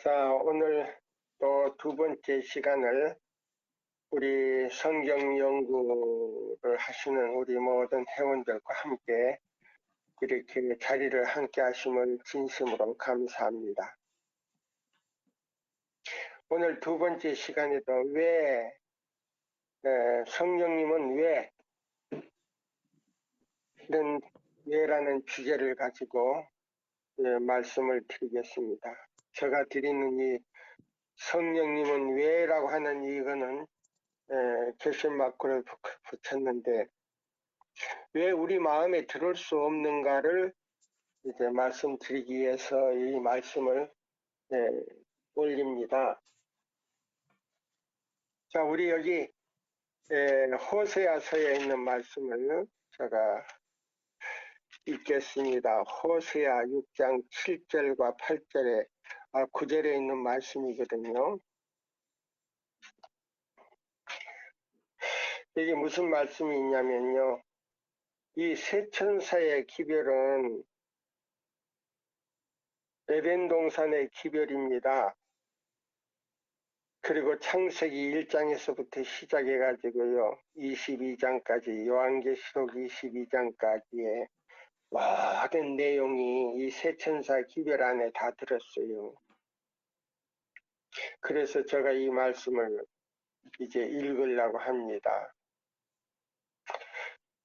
자, 오늘 또 두 번째 시간을 우리 성경 연구를 하시는 우리 모든 회원들과 함께 이렇게 자리를 함께 하심을 진심으로 감사합니다. 오늘 두 번째 시간에도 성령님은 왜 이런 왜라는 주제를 가지고 말씀을 드리겠습니다. 제가 드리는 이 성령님은 왜라고 하는 이거는 결심마크를 붙였는데 왜 우리 마음에 들을 수 없는가를 이제 말씀드리기 위해서 이 말씀을 올립니다. 자, 우리 여기 호세아서에 있는 말씀을 제가 읽겠습니다. 호세아 6장 7절과 8절에 9절에 있는 말씀이거든요. 이게 무슨 말씀이 있냐면요. 이 세 천사의 기별은 에덴 동산의 기별입니다. 그리고 창세기 1장에서부터 시작해가지고요. 22장까지, 요한계시록 22장까지의 모든 내용이 이 세 천사 기별 안에 다 들었어요. 그래서 제가 이 말씀을 이제 읽으려고 합니다.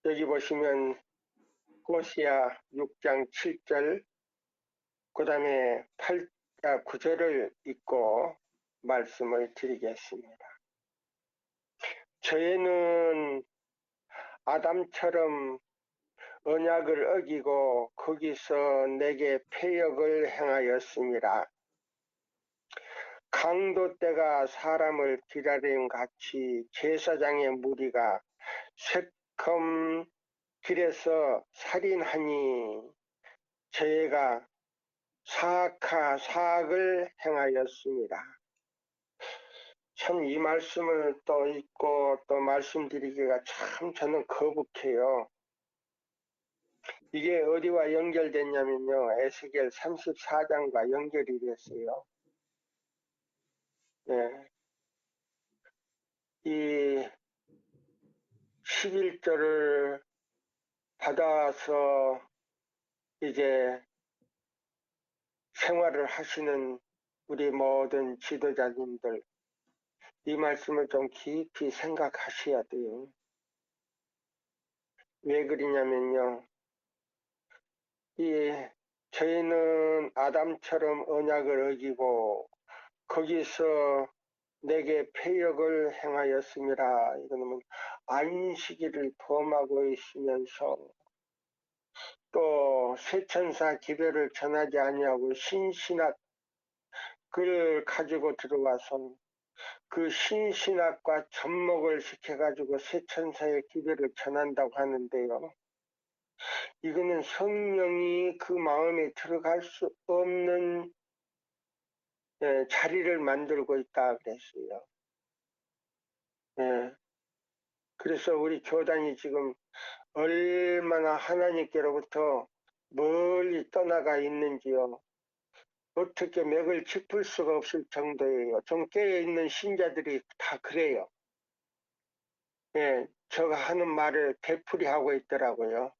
여기 보시면 호시아 6장 7절, 그 다음에 9절을 읽고 말씀을 드리겠습니다. 저희는 아담처럼 언약을 어기고 거기서 내게 패역을 행하였습니다. 강도 때가 사람을 기다림 같이 제사장의 무리가 새콤 길에서 살인하니 저희가 사악을 행하였습니다. 참 이 말씀을 또 읽고 또 말씀드리기가 참 저는 거북해요. 이게 어디와 연결됐냐면요. 에스겔 34장과 연결이 됐어요. 네. 이 11절을 받아서 이제 생활을 하시는 우리 모든 지도자님들, 이 말씀을 좀 깊이 생각하셔야 돼요. 왜 그러냐면요. 저희는 아담처럼 언약을 어기고 거기서 내게 패역을 행하였습니다. 이거는 안식일을 범하고 있으면서 또 세천사 기별을 전하지 아니하고 신신학을 가지고 들어와서 그 신신학과 접목을 시켜가지고 세천사의 기별을 전한다고 하는데요. 이거는 성령이 그 마음에 들어갈 수 없는 자리를 만들고 있다 그랬어요. 그래서 우리 교단이 지금 얼마나 하나님께로부터 멀리 떠나가 있는지요. 어떻게 맥을 짚을 수가 없을 정도예요. 좀 깨어있는 신자들이 다 그래요. 제가 하는 말을 되풀이하고 있더라고요.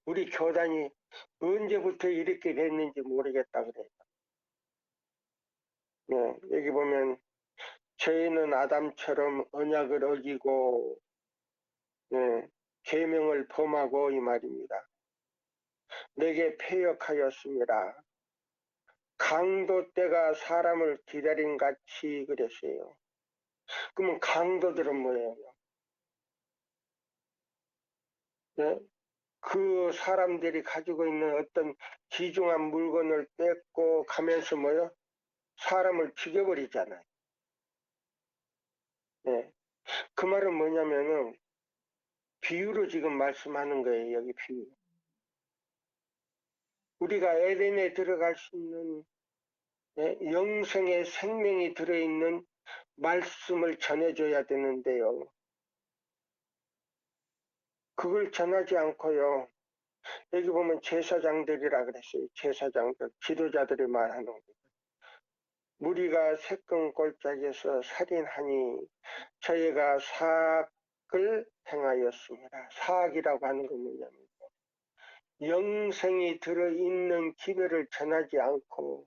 우리 교단이 언제부터 이렇게 됐는지 모르겠다 그래요. 여기 보면 저희는 아담처럼 언약을 어기고 계명을 범하고 이 말입니다. 내게 패역하였습니다. 강도 때가 사람을 기다린 같이 그랬어요. 그러면 강도들은 뭐예요? 그 사람들이 가지고 있는 어떤 귀중한 물건을 뺏고 가면서 뭐요? 사람을 죽여버리잖아요. 그 말은 뭐냐면은 비유로 지금 말씀하는 거예요. 여기 비유. 우리가 에덴에 들어갈 수 있는 영생의 생명이 들어있는 말씀을 전해줘야 되는데요. 그걸 전하지 않고요. 여기 보면 제사장들이라 그랬어요. 제사장들, 지도자들이 말하는 거예요. 무리가 세끈골짜기에서 살인하니 저희가 사악을 행하였습니다. 사악이라고 하는 건 뭐냐면 영생이 들어있는 기별을 전하지 않고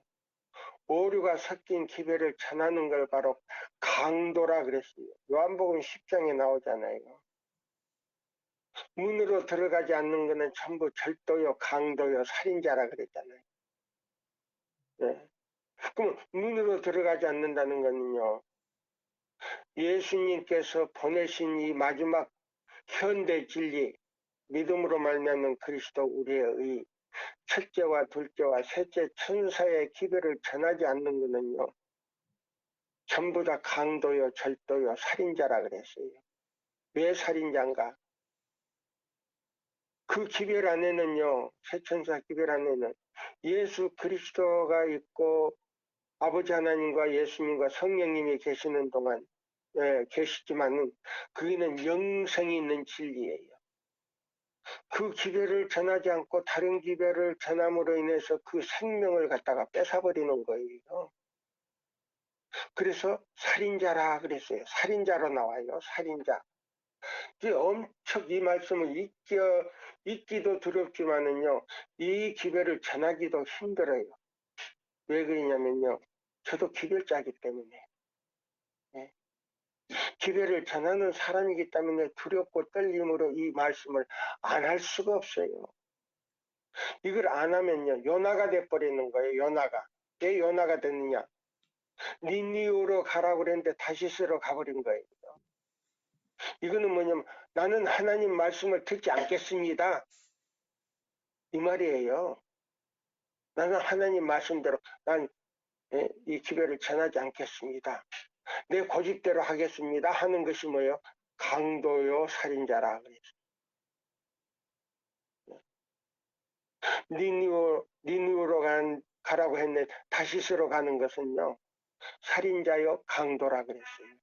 오류가 섞인 기별을 전하는 걸 바로 강도라 그랬어요. 요한복음 10장에 나오잖아요. 문으로 들어가지 않는 것은 전부 절도요, 강도요, 살인자라 그랬잖아요. 네. 그럼 문으로 들어가지 않는다는 것은요, 예수님께서 보내신 이 마지막 현대 진리, 믿음으로 말미암는 그리스도 우리의 의, 첫째와 둘째와 셋째 천사의 기별을 전하지 않는 것은요, 전부 다 강도요, 절도요, 살인자라 그랬어요. 왜 살인자인가? 그 기별 안에는요, 세천사 기별 안에는 예수 그리스도가 있고 아버지 하나님과 예수님과 성령님이 계시는 동안 계시지만은 그게는 영생이 있는 진리예요. 그 기별을 전하지 않고 다른 기별을 전함으로 인해서 그 생명을 갖다가 뺏어버리는 거예요. 그래서 살인자라 그랬어요. 살인자로 나와요. 살인자. 엄청 이 말씀을 읽기도 두렵지만은요, 이 기별을 전하기도 힘들어요. 왜 그러냐면요, 저도 기별자이기 때문에. 예. 기별을 전하는 사람이기 때문에 두렵고 떨림으로 이 말씀을 안 할 수가 없어요. 이걸 안 하면요, 요나가 돼버리는 거예요. 요나가. 왜 요나가 됐느냐? 니니우로 가라고 그랬는데 다시스로 가버린 거예요. 이거는 뭐냐면 나는 하나님 말씀을 듣지 않겠습니다. 이 말이에요. 나는 하나님 말씀대로 난 이 기별을 전하지 않겠습니다. 내 고집대로 하겠습니다. 하는 것이 뭐예요? 강도요 살인자라 그랬어요. 니누로 가라고 했는데 다시스로 가는 것은요. 살인자요 강도라 그랬어요.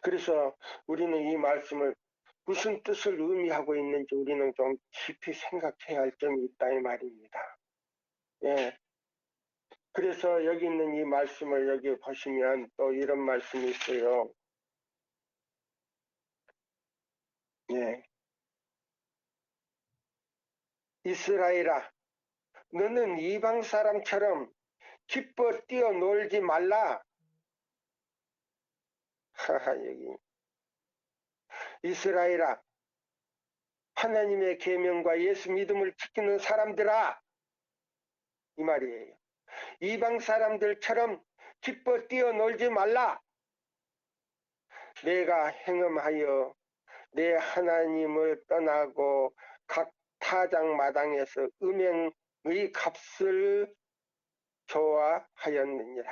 그래서 우리는 이 말씀을 무슨 뜻을 의미하고 있는지 우리는 좀 깊이 생각해야 할 점이 있다 이 말입니다. 예. 그래서 여기 있는 이 말씀을 여기 보시면 또 이런 말씀이 있어요. 예. 이스라엘아, 너는 이방 사람처럼 기뻐 뛰어놀지 말라. 하하, 여기. 이스라엘아, 하나님의 계명과 예수 믿음을 지키는 사람들아. 이 말이에요. 이방 사람들처럼 기뻐 뛰어놀지 말라. 내가 행음하여 내 하나님을 떠나고 각 타작마당에서 음행의 값을 좋아하였느니라.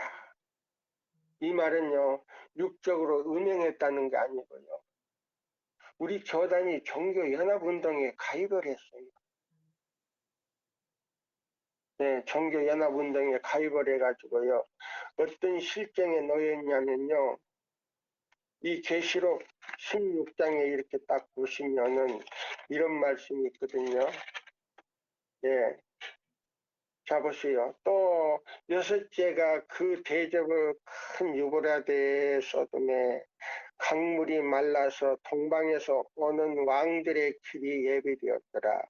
이 말은요, 육적으로 음행했다는 게 아니고요. 우리 교단이 종교연합운동에 가입을 했어요. 네, 종교연합운동에 가입을 해가지고요. 어떤 실정에 놓였냐면요. 이 계시록 16장에 이렇게 딱 보시면은 이런 말씀이 있거든요. 예. 자, 보세요. 또 여섯째가 그 대접을 큰 유브라데 소돔에 강물이 말라서 동방에서 오는 왕들의 길이 예비되었더라.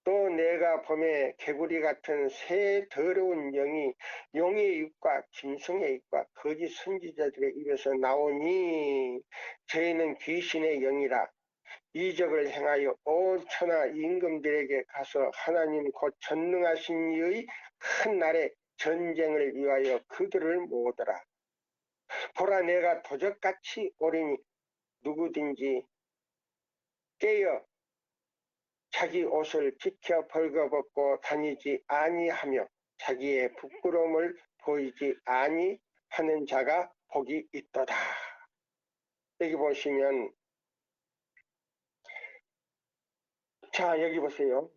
또 내가 봄에 개구리 같은 새 더러운 영이 용의 입과 짐승의 입과 거짓 선지자들의 입에서 나오니 저희는 귀신의 영이라. 이적을 행하여 온 천하 임금들에게 가서 하나님 곧 전능하신 이의 큰 날에 전쟁을 위하여 그들을 모으더라. 보라, 내가 도적같이 오리니 누구든지 깨어 자기 옷을 지켜 벌거벗고 다니지 아니하며 자기의 부끄러움을 보이지 아니하는 자가 복이 있도다. 여기 보시면, 자, 여기 보세요.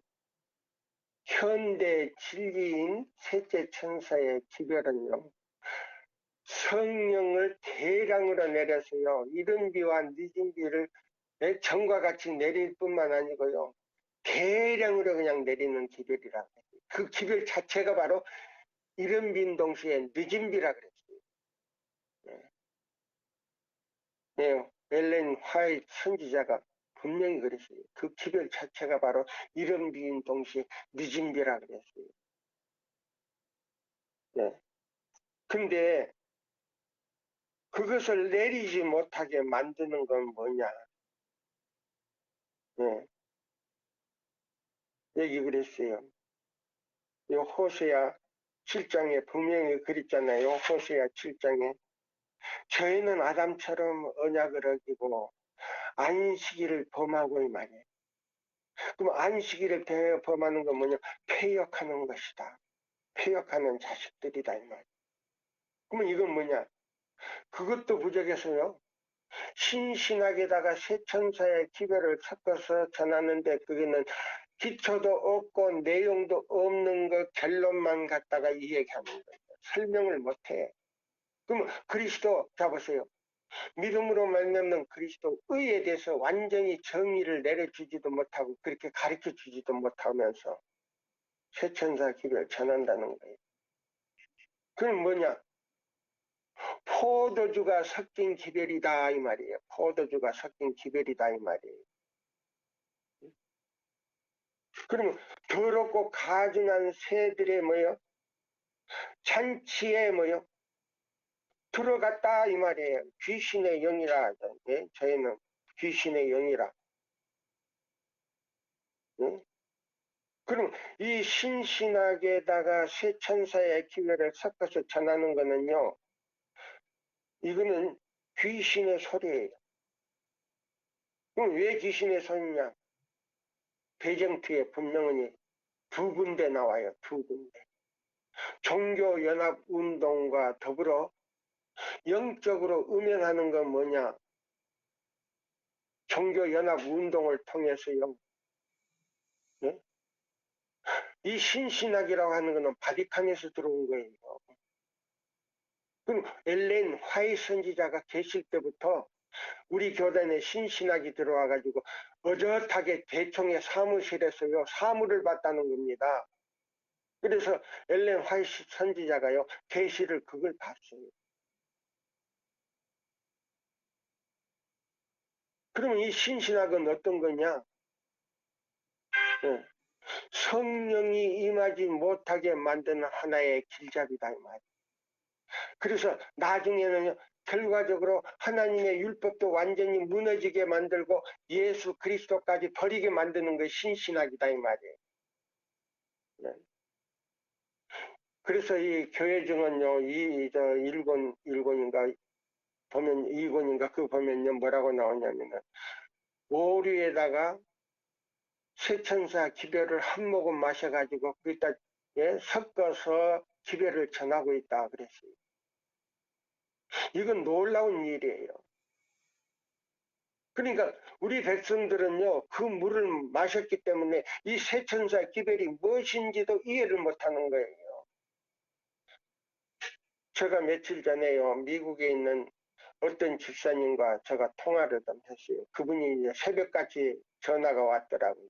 현대 진리인 셋째 천사의 기별은요, 성령을 대량으로 내려서요, 이른 비와 늦은 비를 전과 같이 내릴 뿐만 아니고요, 대량으로 그냥 내리는 기별이라. 그 기별 자체가 바로 이른 빈 동시에 늦은 비라 그랬어요. 네. 네, 엘렌 화이트 선지자가 분명히 그랬어요. 그 기별 자체가 바로 이른 빈 동시에 늦은 비라 그랬어요. 네. 근데 그것을 내리지 못하게 만드는 건 뭐냐? 네. 여기 그랬어요. 요 호세아 7장에 분명히 그랬잖아요. 호세아 7장에 저희는 아담처럼 언약을 어기고 안식일을 범하고 이 말이에요. 그럼 안식일을 범하는 건 뭐냐? 폐역하는 것이다. 폐역하는 자식들이다 이 말이에요. 그러면 이건 뭐냐? 그것도 부족해서요. 신신하게다가 세 천사의 기별을 섞어서 전하는데 그게는 기초도 없고 내용도 없는 거 결론만 갖다가 이 얘기하는 거예요. 설명을 못해. 그러면 그리스도 잡으세요. 믿음으로 말미암는 그리스도 의에 대해서 완전히 정의를 내려주지도 못하고 그렇게 가르쳐주지도 못하면서 쇠천사 기별 전한다는 거예요. 그건 뭐냐? 포도주가 섞인 기별이다 이 말이에요. 포도주가 섞인 기별이다 이 말이에요. 그러면 더럽고 가증한 새들의 뭐요? 잔치에 뭐요? 들어갔다 이 말이에요. 귀신의 영이라. 예? 저희는 귀신의 영이라. 예? 그럼 이 신신하게다가 세 천사의 기회를 섞어서 전하는 거는요. 이거는 귀신의 소리예요. 그럼 왜 귀신의 소리냐? 배경트에 분명히 두 군데 나와요. 두 군데. 종교연합운동과 더불어 영적으로 음행하는 건 뭐냐? 종교연합운동을 통해서요. 네? 이 신신학이라고 하는 것은 바티칸에서 들어온 거예요. 그럼 엘렌 화이 선지자가 계실 때부터 우리 교단에 신신학이 들어와가지고 어젓하게 대총의 사무실에서요 사무를 받다는 겁니다. 그래서 엘렌 화이 선지자가요 계시를 그걸 봤어요. 그러면 이 신신학은 어떤 거냐? 네. 성령이 임하지 못하게 만드는 하나의 길잡이다 이 말이에요. 그래서 나중에는 결과적으로 하나님의 율법도 완전히 무너지게 만들고 예수 그리스도까지 버리게 만드는 것이 신신학이다 이 말이에요. 네. 그래서 이 교회 증언요, 일권인가 보면 이권인가 그거 보면요 뭐라고 나오냐면은 오류에다가 쇠천사 기별을 한 모금 마셔가지고 거기다 예, 섞어서 기별을 전하고 있다 그랬어요. 이건 놀라운 일이에요. 그러니까 우리 백성들은요 그 물을 마셨기 때문에 이 쇠천사 기별이 무엇인지도 이해를 못하는 거예요. 제가 며칠 전에요 미국에 있는 어떤 집사님과 제가 통화를 좀 했어요. 그분이 이제 새벽같이 전화가 왔더라고요.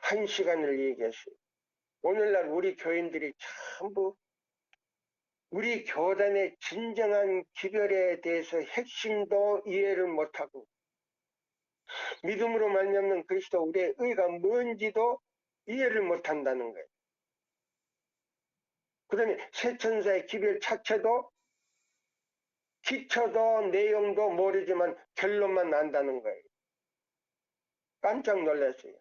1시간을 얘기했어요. 오늘날 우리 교인들이 전부 우리 교단의 진정한 기별에 대해서 핵심도 이해를 못하고 믿음으로 말미암는 그리스도 우리의 의가 뭔지도 이해를 못한다는 거예요. 그 다음에 세천사의 기별 자체도 기초도 내용도 모르지만 결론만 안다는 거예요. 깜짝 놀랐어요.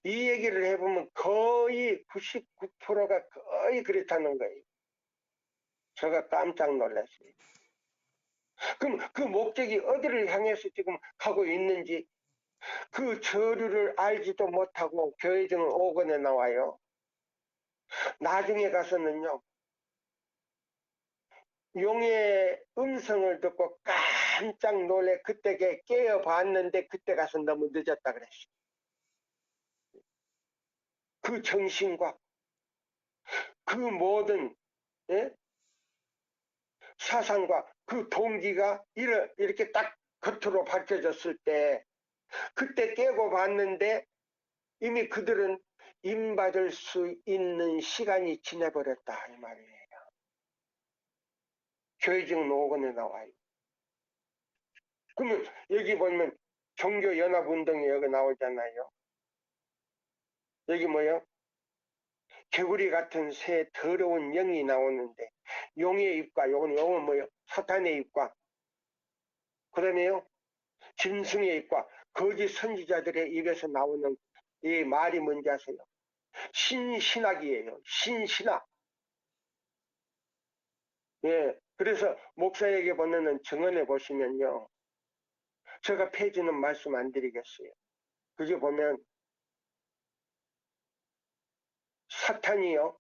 이 얘기를 해보면 거의 99%가 거의 그렇다는 거예요. 제가 깜짝 놀랐어요. 그럼 그 목적이 어디를 향해서 지금 가고 있는지 그 저류를 알지도 못하고 교회증은 5권에 나와요. 나중에 가서는요. 용의 음성을 듣고 깜짝 놀래 그때 깨어봤는데 그때 가서 너무 늦었다 그랬어요. 그 정신과 그 모든 예? 사상과 그 동기가 이렇게 딱 겉으로 밝혀졌을 때 그때 깨고 봤는데 이미 그들은 임받을 수 있는 시간이 지내버렸다 이 말이에요. 교회증 5권에 나와요. 그러면 여기 보면 종교연합운동이 여기 나오잖아요. 여기 뭐요? 개구리 같은 새 더러운 영이 나오는데 용의 입과 용은 뭐요? 사탄의 입과 그 다음에요 짐승의 입과 거짓 선지자들의 입에서 나오는 이 말이 뭔지 아세요? 신신학이에요. 신신학. 예. 그래서 목사에게 보내는 증언에 보시면요. 제가 폐지는 말씀 안 드리겠어요. 그게 보면 사탄이요.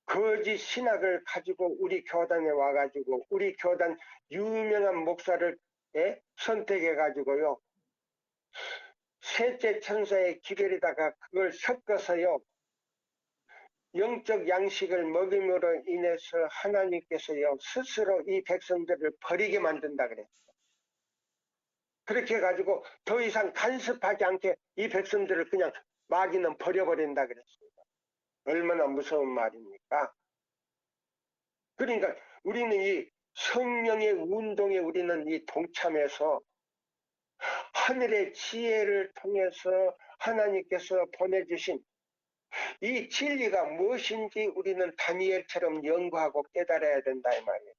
거짓 신학을 가지고 우리 교단에 와가지고 우리 교단 유명한 목사를 선택해가지고요. 셋째 천사의 기별에다가 그걸 섞어서요. 영적 양식을 먹임으로 인해서 하나님께서요. 스스로 이 백성들을 버리게 만든다 그랬어요. 그렇게 해가지고 더 이상 간섭하지 않게 이 백성들을 그냥 마귀는 버려버린다 그랬습니다. 얼마나 무서운 말입니까? 그러니까 우리는 이 성령의 운동에 우리는 이 동참해서 하늘의 지혜를 통해서 하나님께서 보내주신 이 진리가 무엇인지 우리는 다니엘처럼 연구하고 깨달아야 된다 이 말이에요.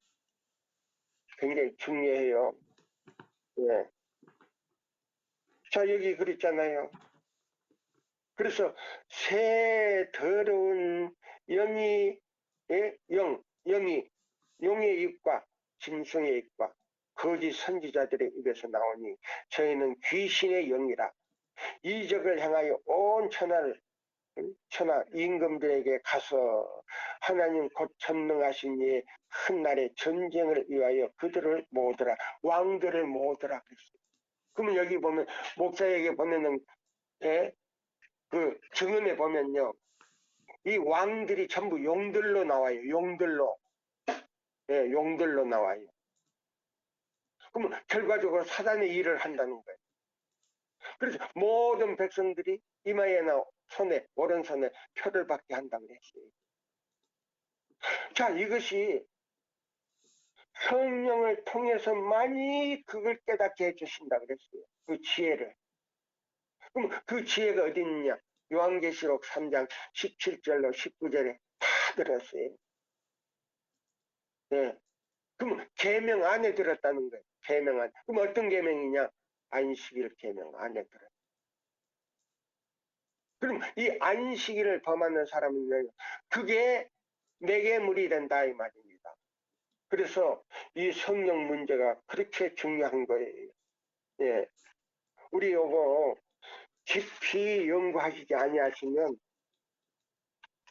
굉장히 중요해요. 예. 자 여기 그랬잖아요. 그래서 새 더러운 영이 영이 용의 입과 짐승의 입과 거짓 선지자들의 입에서 나오니 저희는 귀신의 영이라 이적을 향하여 온 천하 임금들에게 가서 하나님 곧 전능하신 이의 큰 날의 전쟁을 위하여 그들을 모으더라 왕들을 모으더라 그랬어요. 그러면 여기 보면 목사에게 보내는 그 증언에 보면요 이 왕들이 전부 용들로 나와요. 용들로. 예, 용들로 나와요. 그러면 결과적으로 사단의 일을 한다는 거예요. 그래서 모든 백성들이 이마에나 손에 오른손에 표를 받게 한다고 했어요. 자 이것이 성령을 통해서만이 그걸 깨닫게 해주신다 그랬어요. 그 지혜를. 그럼 그 지혜가 어디 있느냐? 요한계시록 3장 17절로 19절에 다 들었어요. 네. 그럼 계명 안에 들었다는 거예요. 계명 안. 그럼 어떤 계명이냐? 안식일 계명 안에 들어요. 그럼 이 안식일을 범하는 사람은요. 그게 내게 물이 된다 이 말입니다. 그래서 이 성령 문제가 그렇게 중요한 거예요. 예. 우리 요거 깊이 연구하시지 아니하시면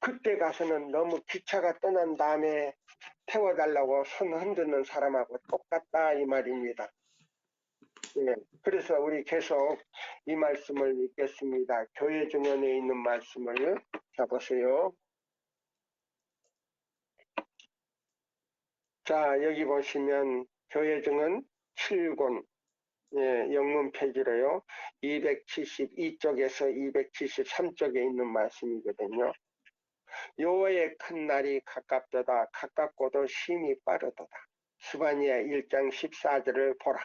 그때 가서는 너무 기차가 떠난 다음에 태워달라고 손 흔드는 사람하고 똑같다 이 말입니다. 예, 그래서 우리 계속 이 말씀을 읽겠습니다. 교회 증언에 있는 말씀을 자 보세요. 자 여기 보시면 교회 증언 7권 예, 영문 페이지로요. 272쪽에서 273쪽에 있는 말씀이거든요. 여호와의 큰 날이 가깝도다. 가깝고도 심히 빠르도다. 스바냐 1장 14절을 보라.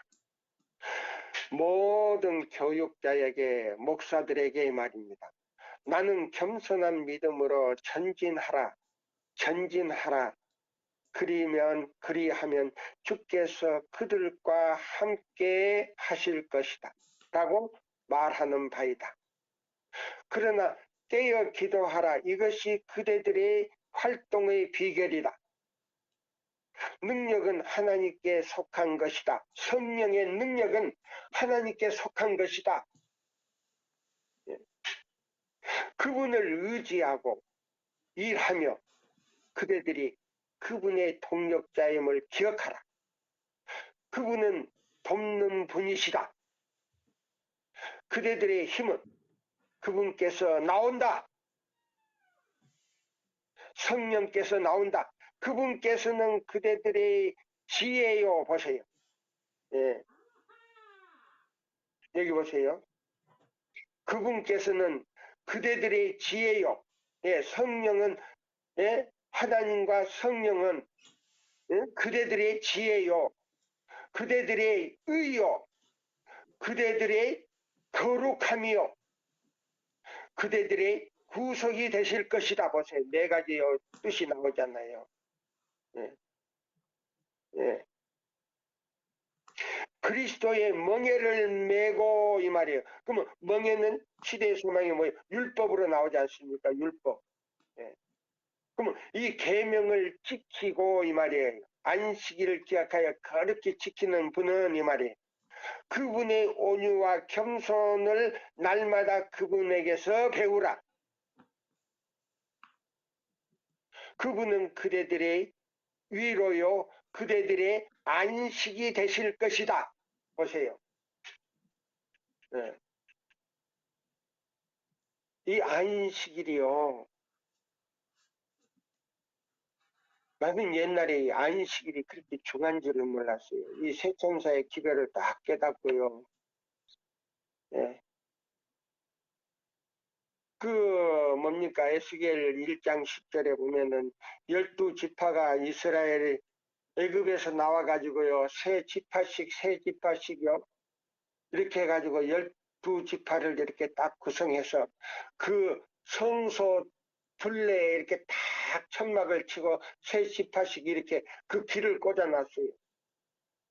모든 교육자에게 목사들에게 말입니다. 나는 겸손한 믿음으로 전진하라. 그리하면 주께서 그들과 함께 하실 것이다. 라고 말하는 바이다. 그러나 깨어 기도하라. 이것이 그대들의 활동의 비결이다. 능력은 하나님께 속한 것이다. 성령의 능력은 하나님께 속한 것이다. 그분을 의지하고 일하며 그대들이 그분의 동력자임을 기억하라. 그분은 돕는 분이시다. 그대들의 힘은 그분께서 나온다. 성령께서 나온다. 그분께서는 그대들의 지혜요. 보세요. 예. 여기 보세요. 그분께서는 그대들의 지혜요. 예, 성령은, 예, 하나님과 성령은, 예, 그대들의 지혜요. 그대들의 의요. 그대들의 거룩함이요. 그대들의 구속이 되실 것이다. 보세요. 네 가지 뜻이 나오잖아요. 예, 예. 그리스도의 멍에를 메고 이 말이에요. 그러면 멍에는 시대의 소망이 뭐예요? 율법으로 나오지 않습니까? 율법. 예. 그러면 이 계명을 지키고 이 말이에요. 안식일을 기약하여 거룩히 지키는 분은 이 말이에요. 그분의 온유와 겸손을 날마다 그분에게서 배우라. 그분은 그대들의 위로요, 그대들의 안식이 되실 것이다. 보세요. 예. 이 안식일이요. 나는 옛날에 이 안식일이 그렇게 중요한 줄을 몰랐어요. 이 세천사의 기별을 딱 깨닫고요. 예. 그 뭡니까? 에스겔 1장 10절에 보면은 12지파가 이스라엘 애굽에서 나와가지고요. 세 지파씩요. 이렇게 해가지고 12지파를 이렇게 딱 구성해서 그 성소 둘레에 이렇게 딱 천막을 치고 세 지파씩 이렇게 그 길을 꽂아놨어요.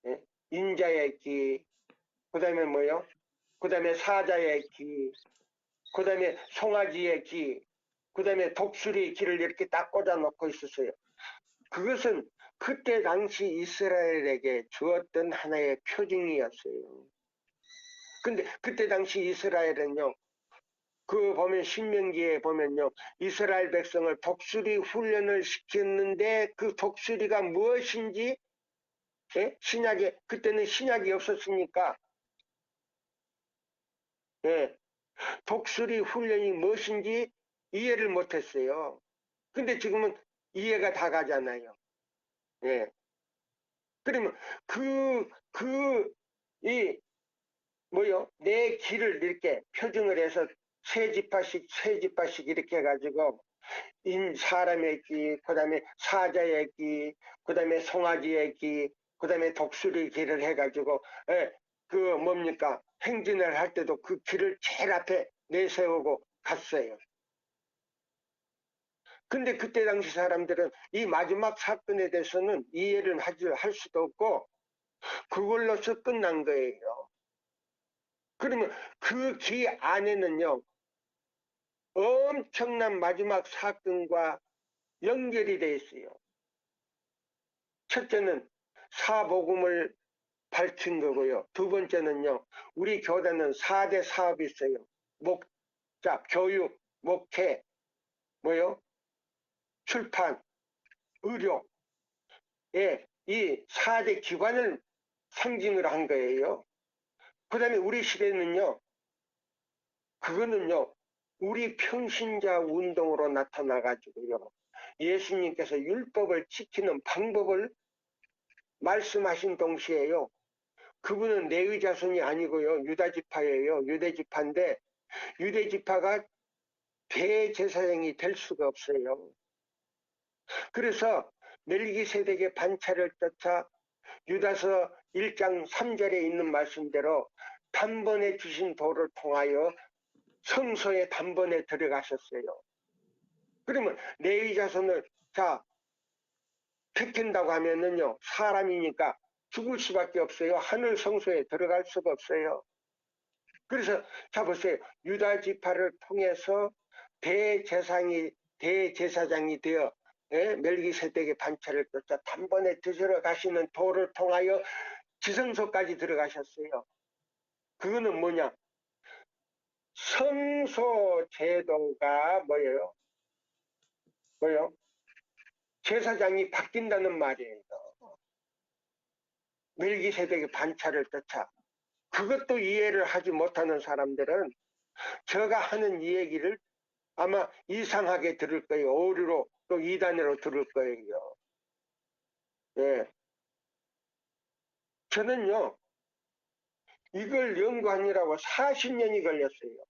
예? 인자의 기, 그 다음에 뭐요? 그 다음에 사자의 기, 그 다음에 송아지의 기, 그 다음에 독수리 길을 이렇게 딱 꽂아놓고 있었어요. 그것은 그때 당시 이스라엘에게 주었던 하나의 표징이었어요. 근데 그때 당시 이스라엘은요, 그 보면 신명기에 보면요, 이스라엘 백성을 독수리 훈련을 시켰는데 그 독수리가 무엇인지, 예? 신약에, 그때는 신약이 없었으니까, 예, 독수리 훈련이 무엇인지 이해를 못했어요. 근데 지금은 이해가 다 가잖아요. 예. 그러면 이, 뭐요? 내 길을 이렇게 표준을 해서 세 지파씩 이렇게 해가지고, 사람의 기, 그 다음에 사자의 기, 그 다음에 송아지의 기, 그 다음에 독수리 길을 해가지고, 예, 그 뭡니까? 행진을 할 때도 그 길을 제일 앞에 내세우고 갔어요. 근데 그때 당시 사람들은 이 마지막 사건에 대해서는 이해를 할 수도 없고, 그걸로서 끝난 거예요. 그러면 그 기 안에는요, 엄청난 마지막 사건과 연결이 돼 있어요. 첫째는 사복음을 밝힌 거고요. 두 번째는요, 우리 교단은 4대 사업이 있어요. 목자, 교육, 목회, 뭐요? 출판, 의료, 예, 이 4대 기관을 상징으로 한 거예요. 그 다음에 우리 시대는요, 그거는요, 우리 평신자 운동으로 나타나가지고요, 예수님께서 율법을 지키는 방법을 말씀하신 동시에요, 그분은 레위 자손이 아니고요, 유다지파예요. 유대지파인데 유대지파가 대제사장이 될 수가 없어요. 그래서 멜기세덱의 반차를 쫓아 유다서 1장 3절에 있는 말씀대로 단번에 주신 도를 통하여 성소에 단번에 들어가셨어요. 그러면 레위 자손을 택한다고 하면은요, 사람이니까 죽을 수밖에 없어요. 하늘 성소에 들어갈 수가 없어요. 그래서 보세요. 유다 지파를 통해서 대제사장이 되어, 예? 멜기세덱의 반차를 쫓아 단번에 드시러 가시는 도를 통하여 지성소까지 들어가셨어요. 그거는 뭐냐? 성소 제도가 뭐예요? 뭐요? 제사장이 바뀐다는 말이에요. 멜기세덱의 반차를 쫓아. 그것도 이해를 하지 못하는 사람들은 제가 하는 이 얘기를 아마 이상하게 들을 거예요. 오류로 또 이단으로 들을 거예요. 예. 저는요, 이걸 연구하느라고 40년이 걸렸어요.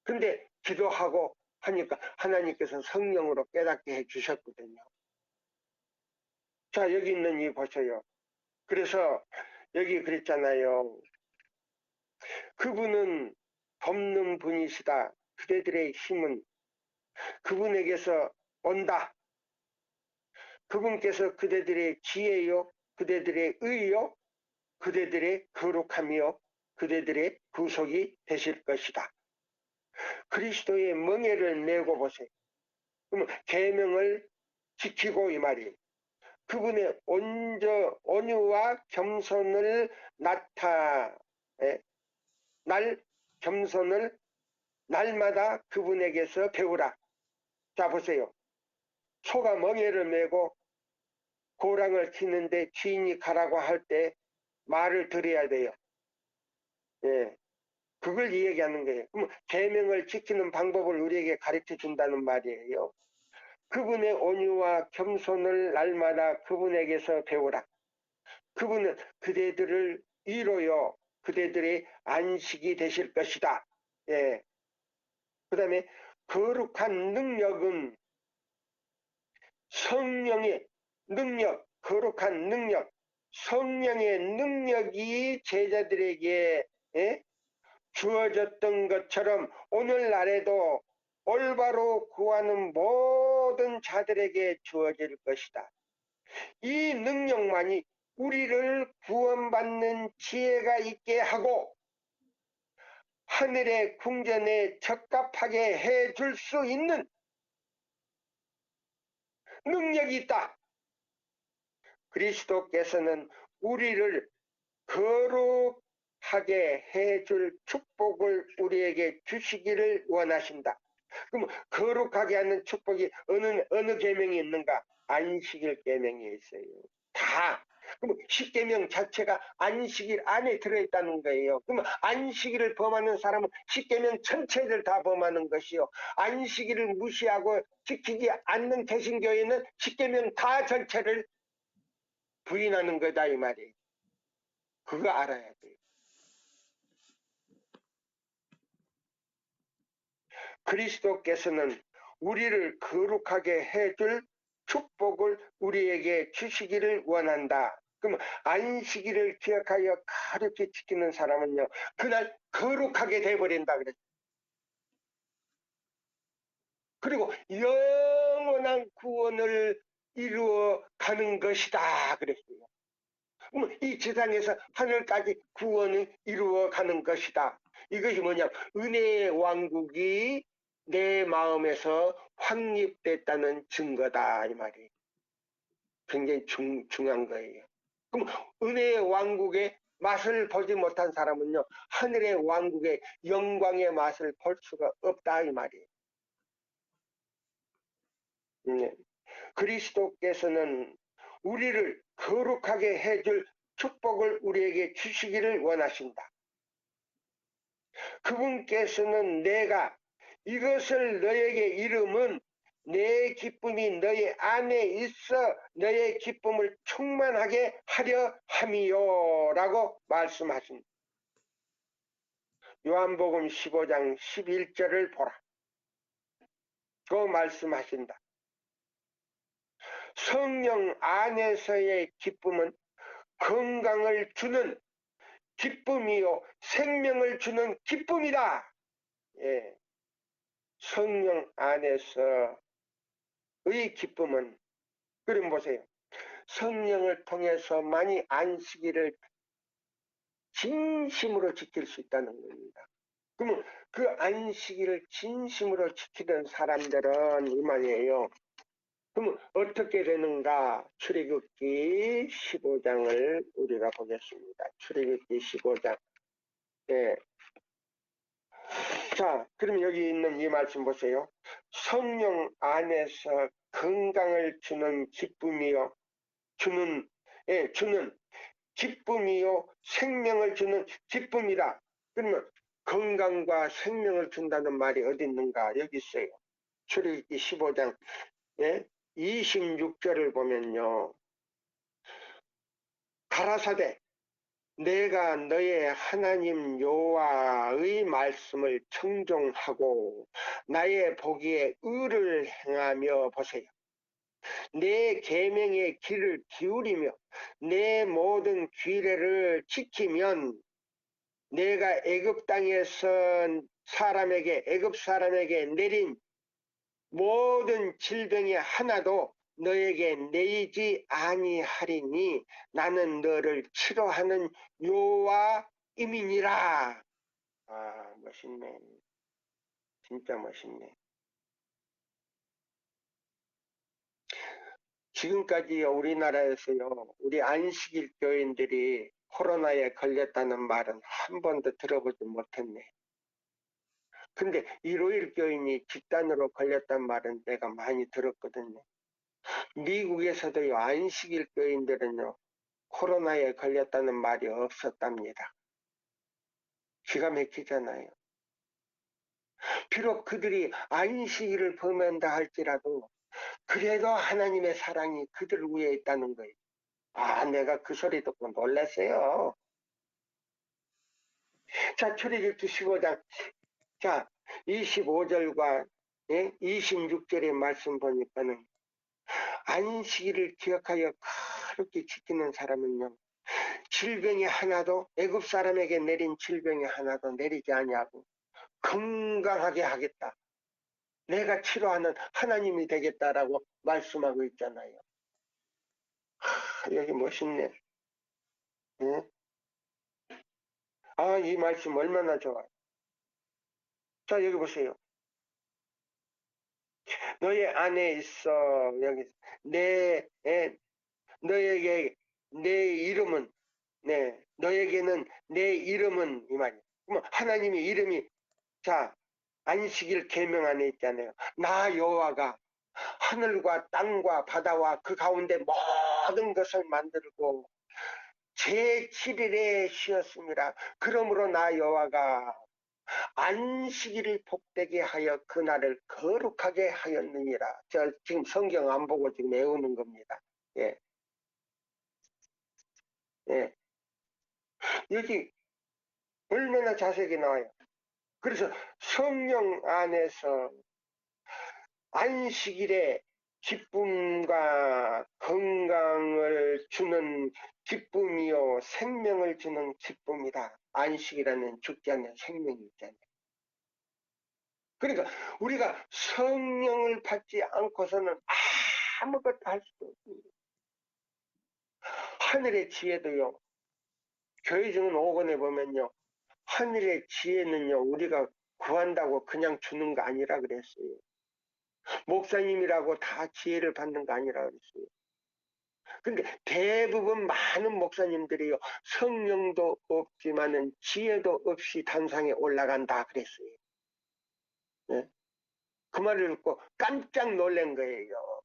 근데 기도하고 하니까 하나님께서 성령으로 깨닫게 해주셨거든요. 자, 여기 있는 이 보세요. 그래서 여기 그랬잖아요. 그분은 돕는 분이시다. 그대들의 힘은 그분에게서 온다. 그분께서 그대들의 지혜요, 그대들의 의요, 그대들의 거룩함이요, 그대들의 구속이 되실 것이다. 그리스도의 멍에를 메고 보세요. 그러면 계명을 지키고 이 말이에요. 그분의 온유와 겸손을 겸손을 날마다 그분에게서 배우라. 자, 보세요. 소가 멍에를 메고 고랑을 치는데 주인이 가라고 할 때 말을 들어야 돼요. 예. 그걸 이야기하는 거예요. 그럼 계명을 지키는 방법을 우리에게 가르쳐 준다는 말이에요. 그분의 온유와 겸손을 날마다 그분에게서 배우라. 그분은 그대들을 위로요. 그대들의 안식이 되실 것이다. 예. 그 다음에 거룩한 능력은 성령의 능력, 거룩한 능력, 성령의 능력이 제자들에게 주어졌던 것처럼 오늘날에도 올바로 구하는 모든 자들에게 주어질 것이다. 이 능력만이 우리를 구원받는 지혜가 있게 하고 하늘의 궁전에 적합하게 해줄 수 있는 능력이 있다. 그리스도께서는 우리를 거룩하게 해줄 축복을 우리에게 주시기를 원하신다. 그럼 거룩하게 하는 축복이 어느 계명이 있는가? 안식일 계명이 있어요. 다. 그럼 십계명 자체가 안식일 안에 들어있다는 거예요. 그럼 안식일을 범하는 사람은 십계명 전체를 다 범하는 것이요. 안식일을 무시하고 지키지 않는 개신교회는 십계명 다 전체를 부인하는 거다 이 말이에요. 그거 알아야 돼요. 그리스도께서는 우리를 거룩하게 해줄 축복을 우리에게 주시기를 원한다. 그럼 안식일을 기억하여 가볍게 지키는 사람은요, 그날 거룩하게 돼버린다 그랬어요. 그리고 영원한 구원을 이루어 가는 것이다 그랬어요. 이 지상에서 하늘까지 구원을 이루어 가는 것이다. 이것이 뭐냐? 은혜의 왕국이 내 마음에서 확립됐다는 증거다 이 말이에요. 굉장히 중요한 거예요. 그럼 은혜의 왕국의 맛을 보지 못한 사람은요, 하늘의 왕국의 영광의 맛을 볼 수가 없다 이 말이에요. 그리스도께서는 우리를 거룩하게 해줄 축복을 우리에게 주시기를 원하신다. 그분께서는 내가 이것을 너에게 이름은 내 기쁨이 너의 안에 있어 너의 기쁨을 충만하게 하려 함이요 라고 말씀하십니다. 요한복음 15장 11절을 보라. 그 말씀하신다. 성령 안에서의 기쁨은 건강을 주는 기쁨이요 생명을 주는 기쁨이다. 예. 성령 안에서의 기쁨은, 그럼 보세요. 성령을 통해서만이 안식일을 진심으로 지킬 수 있다는 겁니다. 그러면 그 안식일을 진심으로 지키던 사람들은 이 말이에요. 그러면 어떻게 되는가? 출애굽기 15장을 우리가 보겠습니다. 출애굽기 15장. 예. 자, 그럼 여기 있는 이 말씀 보세요. 성령 안에서 건강을 주는 기쁨이요. 주는 기쁨이요. 생명을 주는 기쁨이다. 그러면 건강과 생명을 준다는 말이 어디 있는가? 여기 있어요. 출애굽기 15장 26절을 보면요. 가라사대 내가 너의 하나님 여호와의 말씀을 청종하고 나의 보기에 의를 행하며 보세요. 내 계명의 귀를 기울이며 내 모든 규례를 지키면 내가 애굽 땅에서 애굽 사람에게 내린 모든 질병이 하나도 너에게 내리지 아니하리니 나는 너를 치료하는 여호와임이니라. 아, 멋있네. 진짜 멋있네. 지금까지 우리나라에서요, 우리 안식일 교인들이 코로나에 걸렸다는 말은 한 번도 들어보지 못했네. 근데 일요일 교인이 집단으로 걸렸단 말은 내가 많이 들었거든요. 미국에서도요, 안식일 교인들은요, 코로나에 걸렸다는 말이 없었답니다. 기가 막히잖아요. 비록 그들이 안식일을 범한다 할지라도 그래도 하나님의 사랑이 그들 위에 있다는 거예요. 아, 내가 그 소리 듣고 놀랐어요. 자, 출애굽기 15장. 자, 25절과 26절의 말씀 보니까는 안식일을 기억하여 그렇게 지키는 사람은요, 질병이 하나도 애굽 사람에게 내린 질병이 하나도 내리지 아니하고 건강하게 하겠다. 내가 치료하는 하나님이 되겠다라고 말씀하고 있잖아요. 여기 멋있네. 예? 아, 이 말씀 얼마나 좋아요. 자, 여기 보세요. 너의 안에 있어. 여기 너에게 내 이름은 너에게는 내 이름은 이 말이야. 그러면 하나님의 이름이 자 안식일 계명 안에 있잖아요. 나 여호와가 하늘과 땅과 바다와 그 가운데 모든 것을 만들고 제7일에 쉬었습니다. 그러므로 나 여호와가 안식일을 복되게 하여 그날을 거룩하게 하였느니라. 저 지금 성경 안 보고 지금 외우는 겁니다. 예, 예. 여기 얼마나 자세하게 나와요. 그래서 성령 안에서 안식일에 기쁨과 건강을 주는 기쁨이요 생명을 주는 기쁨이다. 안식이라는 죽지 않는 생명이 있잖아요. 그러니까 우리가 성령을 받지 않고서는 아무것도 할 수도 없습니다. 하늘의 지혜도요. 교회증은 5권에 보면요. 하늘의 지혜는요. 우리가 구한다고 그냥 주는 거 아니라 그랬어요. 목사님이라고 다 지혜를 받는 거 아니라 그랬어요. 근데 대부분 많은 목사님들이요. 성령도 없지만은 지혜도 없이 단상에 올라간다 그랬어요. 네? 그 말을 듣고 깜짝 놀란 거예요.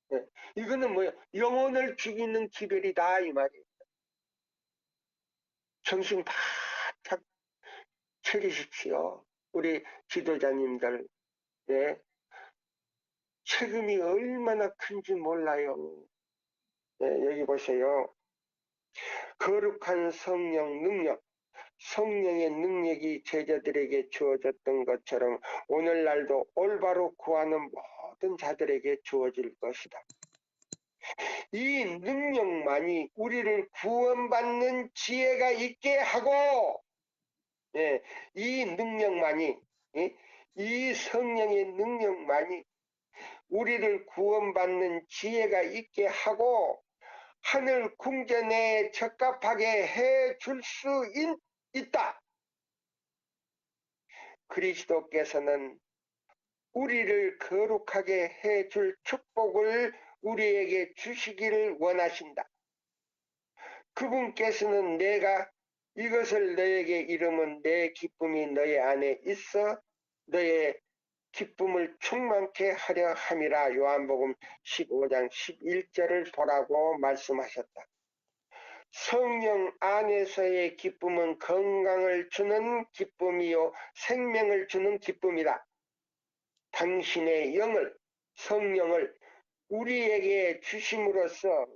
네? 이거는 뭐예요? 영혼을 죽이는 기별이다 이 말이에요. 정신 바짝 차리십시오. 우리 지도자님들. 네? 책임이 얼마나 큰지 몰라요. 네, 여기 보세요. 거룩한 성령 능력, 성령의 능력이 제자들에게 주어졌던 것처럼 오늘날도 올바로 구하는 모든 자들에게 주어질 것이다. 이 능력만이 우리를 구원받는 지혜가 있게 하고, 이 능력만이, 이 성령의 능력만이 우리를 구원받는 지혜가 있게 하고 하늘 궁전에 적합하게 해줄 수 있다. 그리스도께서는 우리를 거룩하게 해줄 축복을 우리에게 주시기를 원하신다. 그분께서는 내가 이것을 너에게 이르면 내 기쁨이 너의 안에 있어 너의 기쁨을 충만케 하려 함이라. 요한복음 15장 11절을 보라고 말씀하셨다. 성령 안에서의 기쁨은 건강을 주는 기쁨이요 생명을 주는 기쁨이다. 당신의 영을 성령을 우리에게 주심으로써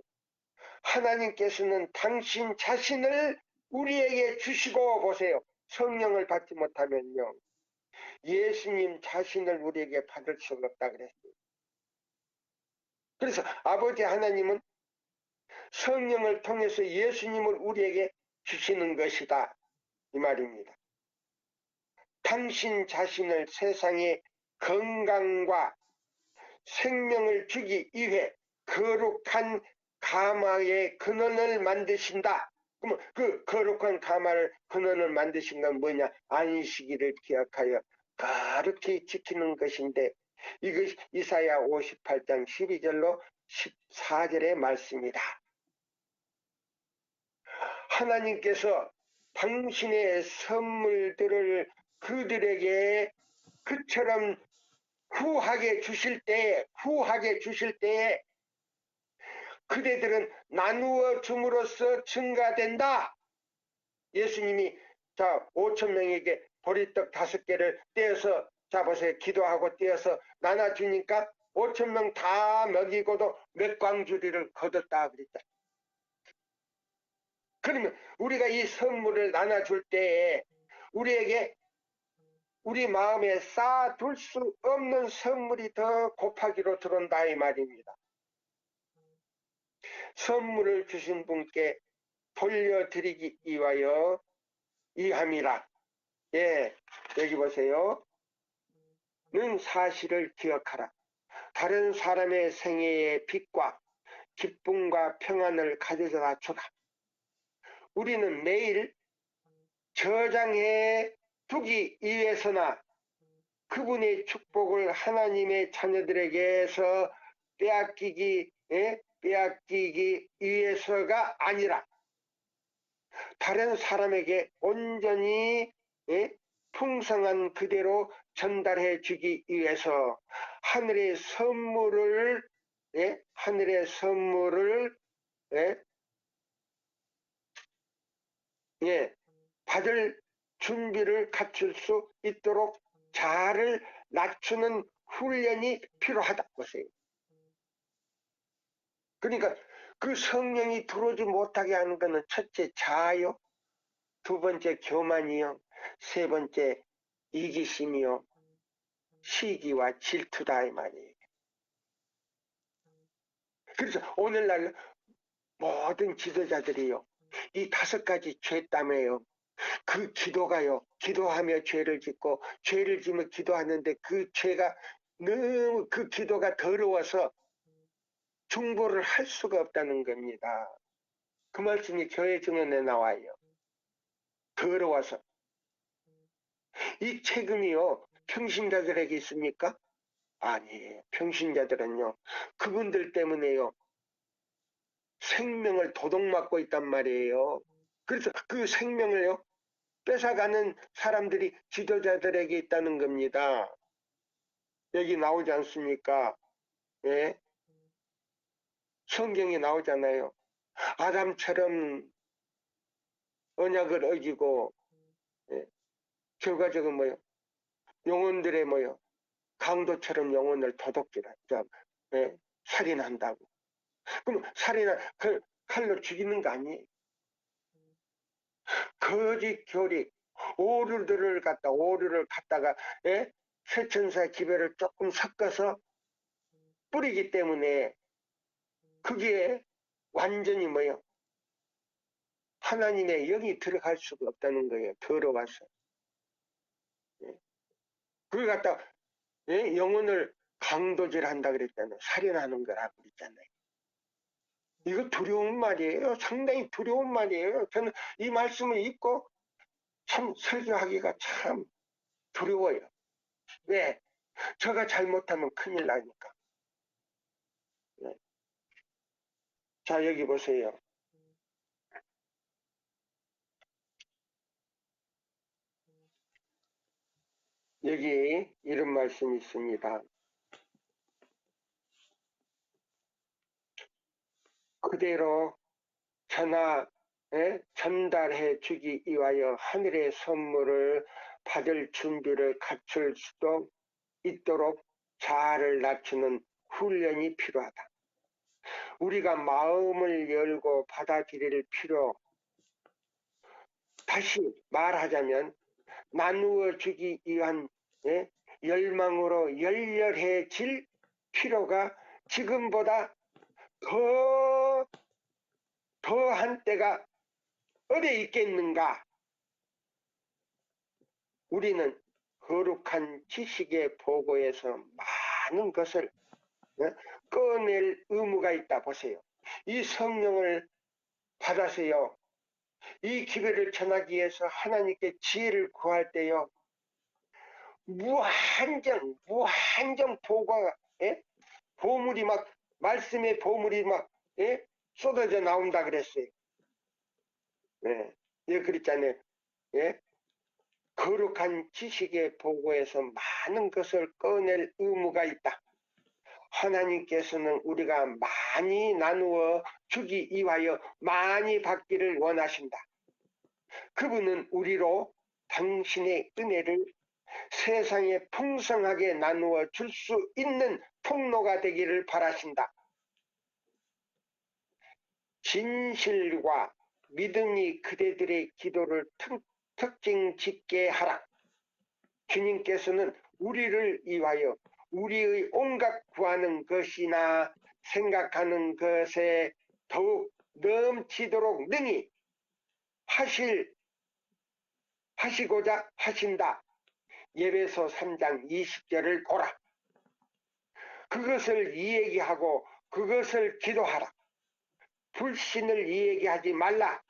하나님께서는 당신 자신을 우리에게 주시고, 보세요. 성령을 받지 못하면요, 예수님 자신을 우리에게 받을 수가 없다 그랬어요. 그래서 아버지 하나님은 성령을 통해서 예수님을 우리에게 주시는 것이다, 이 말입니다. 당신 자신을 세상의 건강과 생명을 주기 위해 거룩한 가마의 근원을 만드신다. 그러면 그 거룩한 가마를 근원을 만드신 건 뭐냐? 안식일을 기억하여 거룩히 지키는 것인데, 이것이 이사야 58장 12절로 14절의 말씀이다. 하나님께서 당신의 선물들을 그들에게 그처럼 후하게 주실 때에 그대들은 나누어 줌으로써 증가된다. 예수님이 5,000명에게 보리떡 5개를 떼어서 보세요. 기도하고 떼어서 나눠주니까 5,000명 다 먹이고도 몇 광주리를 거뒀다 그랬다. 그러면 우리가 이 선물을 나눠줄 때에 우리에게 우리 마음에 쌓아둘 수 없는 선물이 더 곱하기로 들어온다, 이 말입니다. 선물을 주신 분께 돌려드리기 위하여 이함이라. 예, 여기 보세요. 는 사실을 기억하라. 다른 사람의 생애의 빛과 기쁨과 평안을 가져다 주라. 우리는 매일 저장해 두기 위해서나 그분의 축복을 하나님의 자녀들에게서 빼앗기기 위해서가 아니라 다른 사람에게 온전히 풍성한 그대로 전달해 주기 위해서 하늘의 선물을 받을 준비를 갖출 수 있도록 자아를 낮추는 훈련이 필요하다 보세요. 그러니까 그 성령이 들어오지 못하게 하는 것은 첫째 자아요, 두 번째 교만이요, 세 번째 이기심이요, 시기와 질투다, 이 말이에요. 그래서 오늘날 모든 지도자들이요, 이 5가지 죄담이에요. 그 기도가요, 기도하며 죄를 짓고 죄를 지며 기도하는데 그 죄가 너무 그 기도가 더러워서 중보를 할 수가 없다는 겁니다. 그 말씀이 교회 증언에 나와요. 더러워서. 이 책임이요, 평신자들에게 있습니까? 아니에요. 평신자들은요, 그분들 때문에요, 생명을 도둑맞고 있단 말이에요. 그래서 그 생명을요, 뺏어가는 사람들이 지도자들에게 있다는 겁니다. 여기 나오지 않습니까? 예? 성경에 나오잖아요. 아담처럼 언약을 어기고, 예? 결과적으로 뭐요? 영혼들의 뭐요? 강도처럼 영혼을 도둑질한다. 예? 살인한다고. 그럼 그 칼로 죽이는 거 아니에요? 거짓 교리, 오류를 갖다가 쇠천사 기별을 조금 섞어서 뿌리기 때문에 그게 완전히 뭐요? 하나님의 영이 들어갈 수가 없다는 거예요. 더러워서. 그걸 갖다가 영혼을 강도질한다 그랬잖아요. 살인하는 거라고 그랬잖아요. 이거 두려운 말이에요. 상당히 두려운 말이에요. 저는 이 말씀을 읽고 참 설교하기가 참 두려워요. 왜? 저가 잘못하면 큰일 나니까. 네. 자, 여기 보세요. 여기 이런 말씀이 있습니다. 그대로 전달해 주기 위하여 하늘의 선물을 받을 준비를 갖출 수도 있도록 자아를 낮추는 훈련이 필요하다. 우리가 마음을 열고 받아들일 필요, 다시 말하자면 나누어 주기 위한 열망으로 열렬해질 필요가 지금보다 더한 때가 어디 있겠는가. 우리는 거룩한 지식의 보고에서 많은 것을 꺼낼 의무가 있다. 보세요. 이 성령을 받아서요, 이 기회를 전하기 위해서 하나님께 지혜를 구할 때요, 무한정 보고가, 보물이 막, 말씀의 보물이 막 쏟아져 나온다 그랬어요. 예, 그랬잖아요. 예? 거룩한 지식의 보고에서 많은 것을 꺼낼 의무가 있다. 하나님께서는 우리가 많이 나누어 주기 위하여 많이 받기를 원하신다. 그분은 우리로 당신의 은혜를 세상에 풍성하게 나누어 줄 수 있는 통로가 되기를 바라신다. 진실과 믿음이 그대들의 기도를 특징 짓게 하라. 주님께서는 우리를 위하여 우리의 온갖 구하는 것이나 생각하는 것에 더욱 넘치도록 능히 하시고자 하신다. 예배소 3장 20절을 보라. 그것을 이야기하고 그것을 기도하라. 불신을 이야기하지 말라.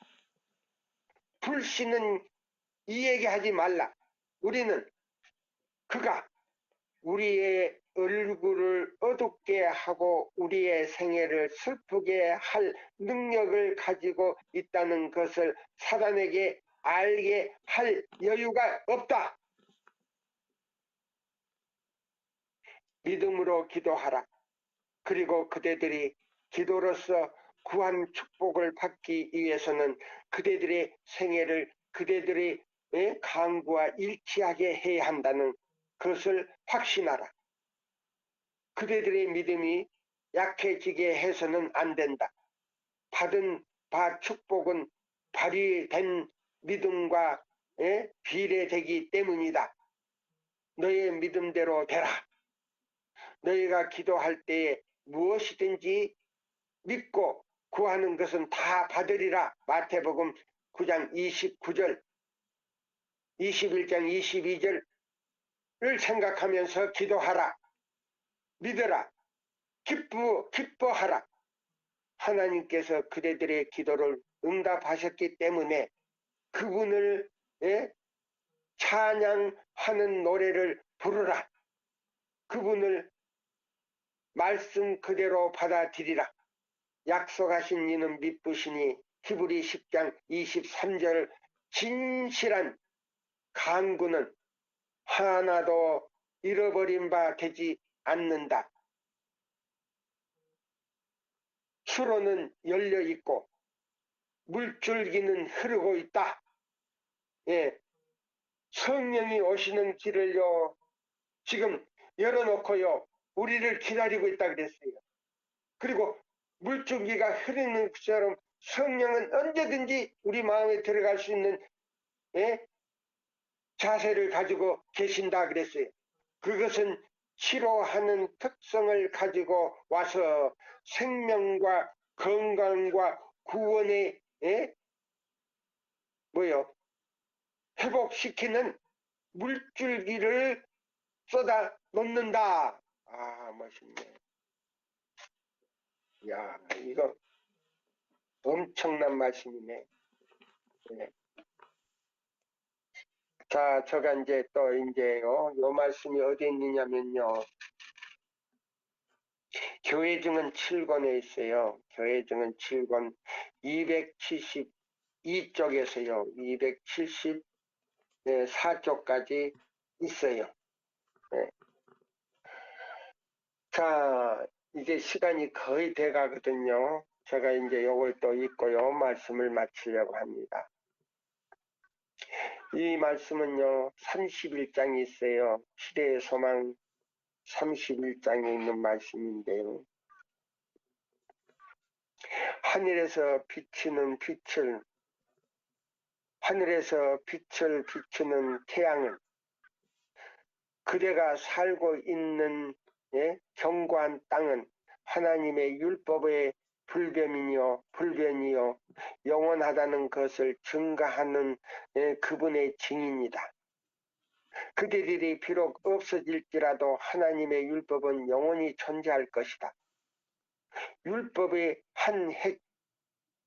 불신은 이야기하지 말라. 우리는 그가 우리의 얼굴을 어둡게 하고 우리의 생애를 슬프게 할 능력을 가지고 있다는 것을 사단에게 알게 할 여유가 없다. 믿음으로 기도하라. 그리고 그대들이 기도로서 구한 축복을 받기 위해서는 그대들의 생애를 그대들의 강구와 일치하게 해야 한다는 것을 확신하라. 그대들의 믿음이 약해지게 해서는 안 된다. 받은 바 축복은 발휘된 믿음과 비례되기 때문이다. 너의 믿음대로 되라. 너희가 기도할 때에 무엇이든지 믿고 구하는 것은 다 받으리라. 마태복음 9장 29절, 21장 22절을 생각하면서 기도하라. 믿어라. 기뻐하라. 하나님께서 그대들의 기도를 응답하셨기 때문에 그분을 찬양하는 노래를 부르라. 그분을 말씀 그대로 받아들이라. 약속하신 이는 믿으시니 히브리 10장 23절. 진실한 간구는 하나도 잃어버린 바 되지 않는다. 수로는 열려 있고 물줄기는 흐르고 있다. 성령이 오시는 길을요 지금 열어놓고요 우리를 기다리고 있다 그랬어요. 그리고 물줄기가 흐르는 것처럼 성령은 언제든지 우리 마음에 들어갈 수 있는 자세를 가지고 계신다 그랬어요. 그것은 치료하는 특성을 가지고 와서 생명과 건강과 구원의 회복시키는 물줄기를 쏟아 놓는다. 아, 멋있네. 야, 이거 엄청난 말씀이네. 네. 자, 제가 이제 또 이제요, 요 말씀이 어디 있느냐면요. 교회증은 7권에 있어요. 교회증은 7권 272쪽에서요. 274쪽까지 있어요. 네. 자, 이제 시간이 거의 돼 가거든요. 제가 이제 요걸 또 읽고요. 말씀을 마치려고 합니다. 이 말씀은요. 31장이 있어요. 시대의 소망 31장에 있는 말씀인데요. 하늘에서 빛을 비추는 태양은 그대가 살고 있는 견고한 땅은 하나님의 율법의 불변이요 영원하다는 것을 증가하는 그분의 증인이다. 그대들이 비록 없어질지라도 하나님의 율법은 영원히 존재할 것이다. 율법의 한 획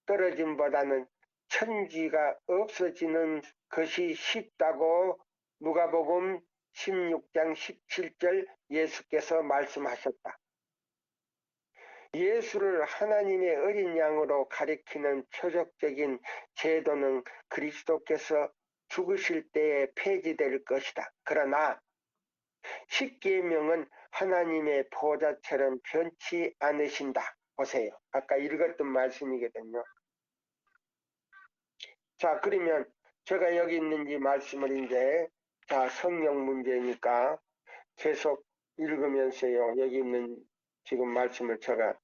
떨어짐보다는 천지가 없어지는 것이 쉽다고 누가복음 16장 17절 예수께서 말씀하셨다. 예수를 하나님의 어린 양으로 가리키는 표적적인 제도는 그리스도께서 죽으실 때에 폐지될 것이다. 그러나 십계명은 하나님의 보좌처럼 변치 않으신다. 보세요. 아까 읽었던 말씀이거든요. 자, 그러면 제가 여기 있는지 말씀을 이제 성령 문제니까 계속 읽으면서요. 여기 있는 지금 말씀을 제가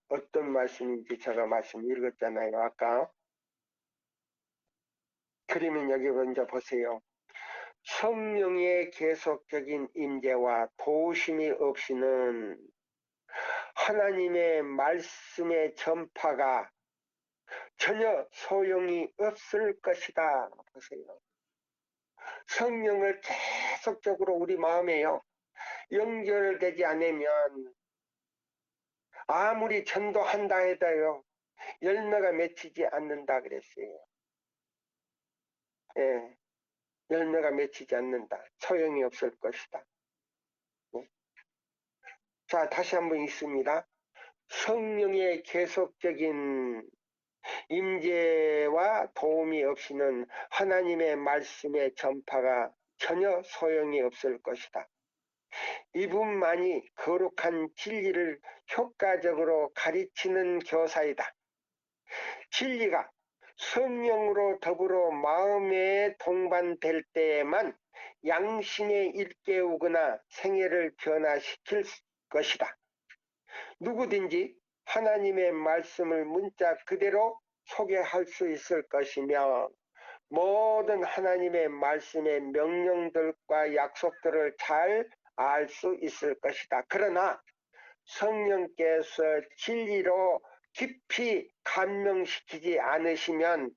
어떤 말씀인지 제가 말씀 읽었잖아요. 아까. 그러면 여기 먼저 보세요. 성령의 계속적인 임재와 도우심이 없이는 하나님의 말씀의 전파가 전혀 소용이 없을 것이다. 보세요. 성령을 계속적으로 우리 마음에요. 연결되지 않으면 아무리 전도한다 해도요. 열매가 맺히지 않는다 그랬어요. 예, 열매가 맺히지 않는다. 소용이 없을 것이다. 예. 자, 다시 한번 읽습니다. 성령의 계속적인 임재와 도움이 없이는 하나님의 말씀의 전파가 전혀 소용이 없을 것이다. 이분만이 거룩한 진리를 효과적으로 가르치는 교사이다. 진리가 성령으로 더불어 마음에 동반될 때에만 양심에 일깨우거나 생애를 변화시킬 것이다. 누구든지 하나님의 말씀을 문자 그대로 소개할 수 있을 것이며 모든 하나님의 말씀의 명령들과 약속들을 잘 알 수 있을 것이다. 그러나 성령께서 진리로 깊이 감명시키지 않으시면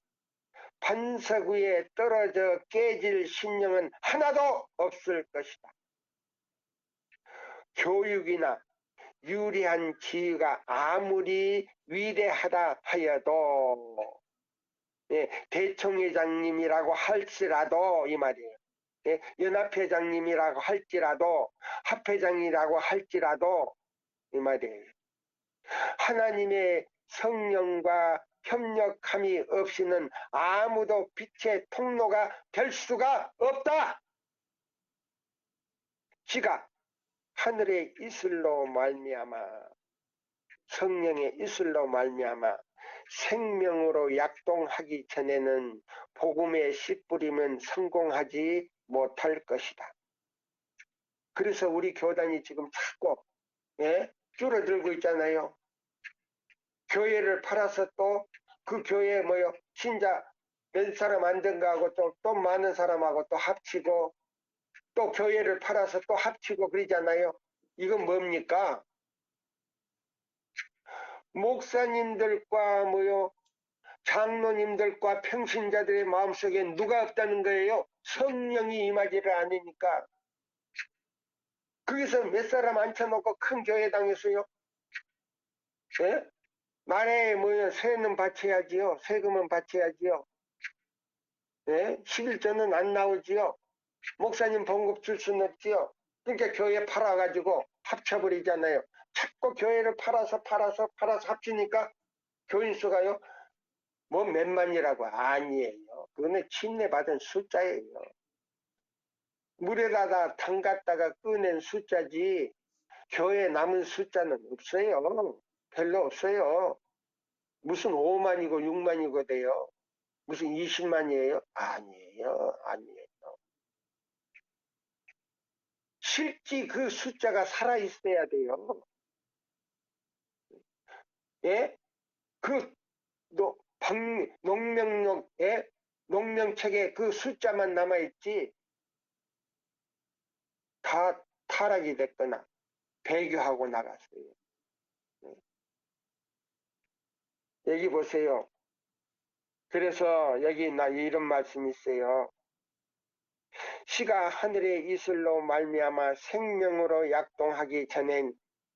반석 위에 떨어져 깨질 신령은 하나도 없을 것이다. 교육이나 유리한 지위가 아무리 위대하다 하여도 대총회장님이라고 할지라도 이 말이에요. 연합회장님이라고 할지라도 합회장이라고 할지라도 이 말이에요. 하나님의 성령과 협력함이 없이는 아무도 빛의 통로가 될 수가 없다. 지가 하늘의 이슬로 말미암아 성령의 이슬로 말미암아 생명으로 약동하기 전에는 복음의 씨 뿌리면 성공하지 못할 것이다. 그래서 우리 교단이 지금 자꾸 줄어들고 있잖아요. 교회를 팔아서 또 그 교회에 신자 몇 사람 안 된 거하고 또 많은 사람하고 또 합치고 또 교회를 팔아서 또 합치고 그러잖아요. 이건 뭡니까? 목사님들과 장로님들과 평신자들의 마음속에 누가 없다는 거예요? 성령이 임하지를 않으니까. 거기서 몇 사람 앉혀놓고 큰 교회당에서요. 예? 말에 세는 바쳐야지요. 세금은 바쳐야지요. 예? 11조는 안 나오지요. 목사님 봉급 줄 수는 없지요. 그러니까 교회 팔아가지고 합쳐버리잖아요. 자꾸 교회를 팔아서 합치니까 교인 수가요. 몇만이라고 아니에요. 그거는 침례받은 숫자예요. 물에다가 담갔다가 꺼낸 숫자지 교회에 남은 숫자는 없어요. 별로 없어요. 무슨 5만이고 6만이고 돼요. 무슨 20만이에요? 아니에요. 실제 그 숫자가 살아있어야 돼요. 예? 그 농명록에 농명책에 그 숫자만 남아있지 다 타락이 됐거나 배교하고 나갔어요. 여기 보세요. 그래서 여기 나 이런 말씀이 있어요. 씨가 하늘의 이슬로 말미암아 생명으로 약동하기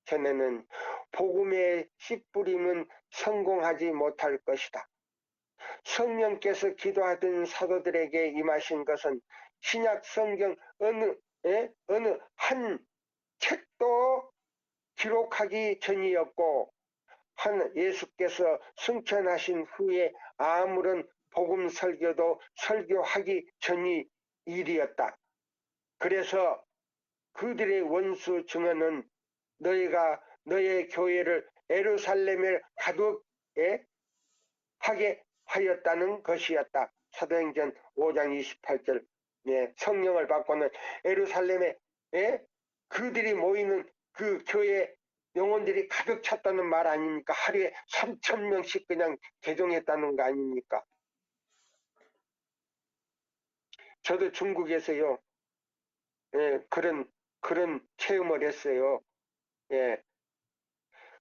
전에는 복음의 씨뿌림은 성공하지 못할 것이다. 성령께서 기도하던 사도들에게 임하신 것은 신약 성경 어느 한 책도 기록하기 전이었고 예수께서 승천하신 후에 아무런 복음 설교도 설교하기 전이 일이었다. 그래서 그들의 원수 증언은 너희가 너의 교회를 예루살렘에 가득 하게 하였다는 것이었다. 사도행전 5장 28절. 성령을 받고는 예루살렘에 그들이 모이는 그 교회 영혼들이 가득 찼다는 말 아닙니까? 하루에 3,000명씩 그냥 개종했다는 거 아닙니까? 저도 중국에서요, 그런 체험을 했어요.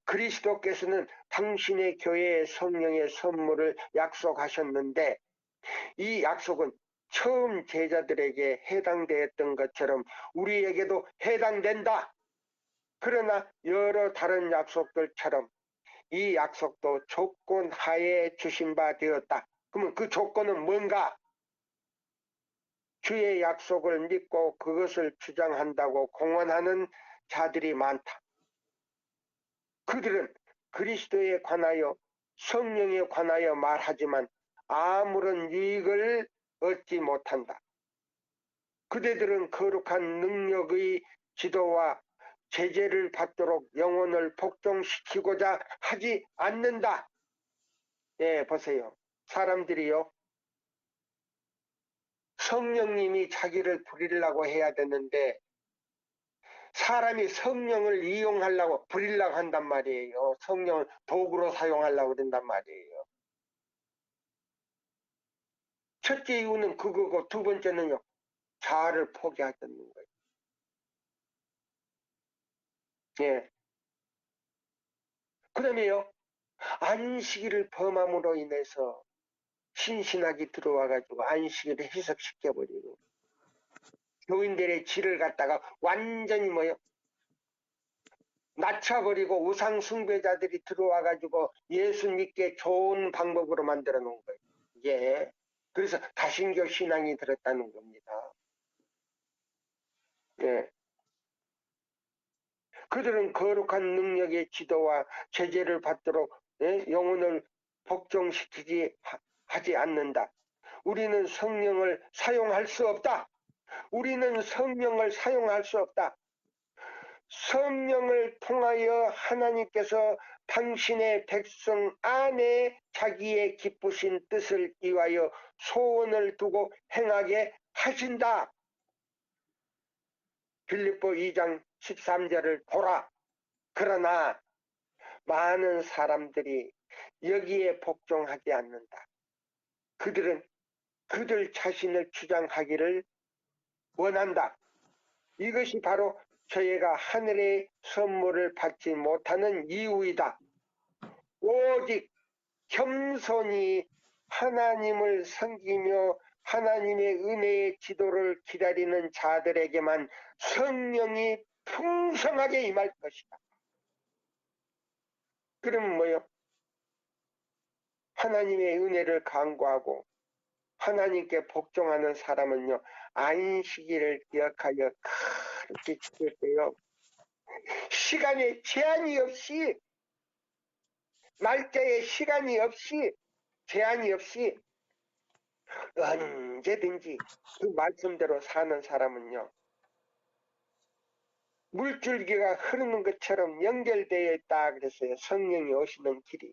그리스도께서는 당신의 교회에 성령의 선물을 약속하셨는데 이 약속은 처음 제자들에게 해당되었던 것처럼 우리에게도 해당된다. 그러나 여러 다른 약속들처럼 이 약속도 조건 하에 주신 바 되었다. 그러면 그 조건은 뭔가? 주의 약속을 믿고 그것을 주장한다고 공언하는 자들이 많다. 그들은 그리스도에 관하여 성령에 관하여 말하지만 아무런 유익을 얻지 못한다. 그대들은 거룩한 능력의 지도와 제재를 받도록 영혼을 복종시키고자 하지 않는다. 보세요. 사람들이요. 성령님이 자기를 부리려고 해야 되는데 사람이 성령을 이용하려고 부리려고 한단 말이에요. 성령을 도구로 사용하려고 그런단 말이에요. 첫째 이유는 그거고 두 번째는요. 자아를 포기하자는 거예요. 그 다음에요. 안식일을 범함으로 인해서 신신하게 들어와가지고 안식일을 해석시켜버리고 교인들의 질을 갖다가 완전히 낮춰버리고 우상 숭배자들이 들어와가지고 예수 믿게 좋은 방법으로 만들어 놓은 거예요. 그래서 다신교 신앙이 들었다는 겁니다. 그들은 거룩한 능력의 지도와 제재를 받도록 영혼을 복종시키지 하지 않는다. 우리는 성령을 사용할 수 없다. 우리는 성령을 사용할 수 없다. 성령을 통하여 하나님께서 당신의 백성 안에 자기의 기쁘신 뜻을 이루어 소원을 두고 행하게 하신다. 빌립보 2장 13절을 보라. 그러나 많은 사람들이 여기에 복종하지 않는다. 그들은 그들 자신을 주장하기를 원한다. 이것이 바로 저희가 하늘의 선물을 받지 못하는 이유이다. 오직 겸손히 하나님을 섬기며 하나님의 은혜의 지도를 기다리는 자들에게만 성령이 풍성하게 임할 것이다. 그럼 뭐요? 하나님의 은혜를 간구하고 하나님께 복종하는 사람은요, 안식일을 기억하여 그렇게 지킬 때요, 시간에 제한이 없이, 날짜에 시간이 없이, 제한이 없이 언제든지 그 말씀대로 사는 사람은요, 물줄기가 흐르는 것처럼 연결되어 있다 그랬어요. 성령이 오시는 길이.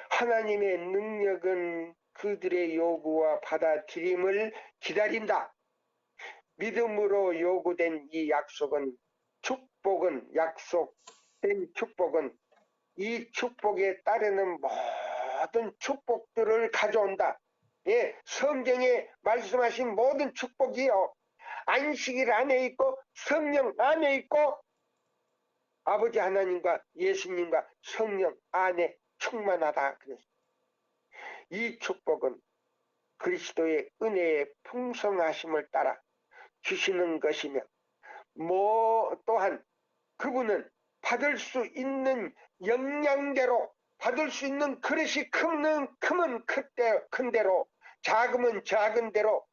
하나님의 능력은 그들의 요구와 받아들임을 기다린다. 믿음으로 요구된 이 약속은 약속된 축복은 이 축복에 따르는 모든 축복들을 가져온다. 예, 성경에 말씀하신 모든 축복이요. 안식일 안에 있고 성령 안에 있고 아버지 하나님과 예수님과 성령 안에 충만하다. 그랬어요. 이 축복은 그리스도의 은혜의 풍성하심을 따라 주시는 것이며 또한 그분은 받을 수 있는 역량대로 받을 수 있는 그릇이 크면 큰 대로 작으면 작은 대로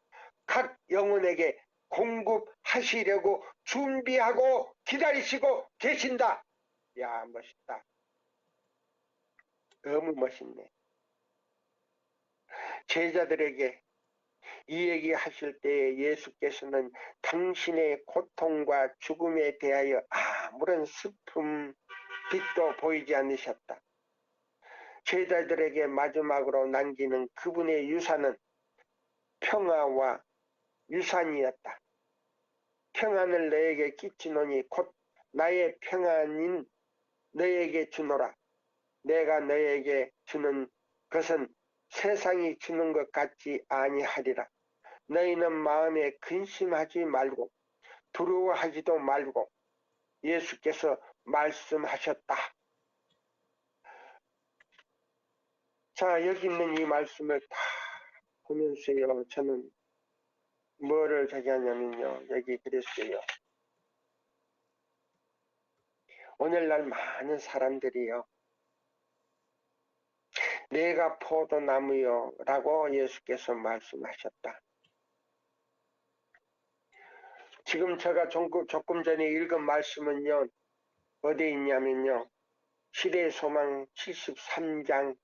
각 영혼에게 공급하시려고 준비하고 기다리시고 계신다. 야, 멋있다. 너무 멋있네. 제자들에게 이 얘기 하실 때 예수께서는 당신의 고통과 죽음에 대하여 아무런 슬픔 빛도 보이지 않으셨다. 제자들에게 마지막으로 남기는 그분의 유산은 평화와 유산이었다. 평안을 너에게 끼치노니 곧 나의 평안인 너에게 주노라. 내가 너에게 주는 것은 세상이 주는 것 같지 아니하리라. 너희는 마음에 근심하지 말고 두려워하지도 말고 예수께서 말씀하셨다. 자, 여기 있는 이 말씀을 다 보면서요, 저는 뭐를 하냐면요, 여기 그랬어요. 오늘날 많은 사람들이요, 내가 포도나무요 라고 예수께서 말씀하셨다. 지금 제가 조금 전에 읽은 말씀은요, 어디에 있냐면요, 시대의 소망 73장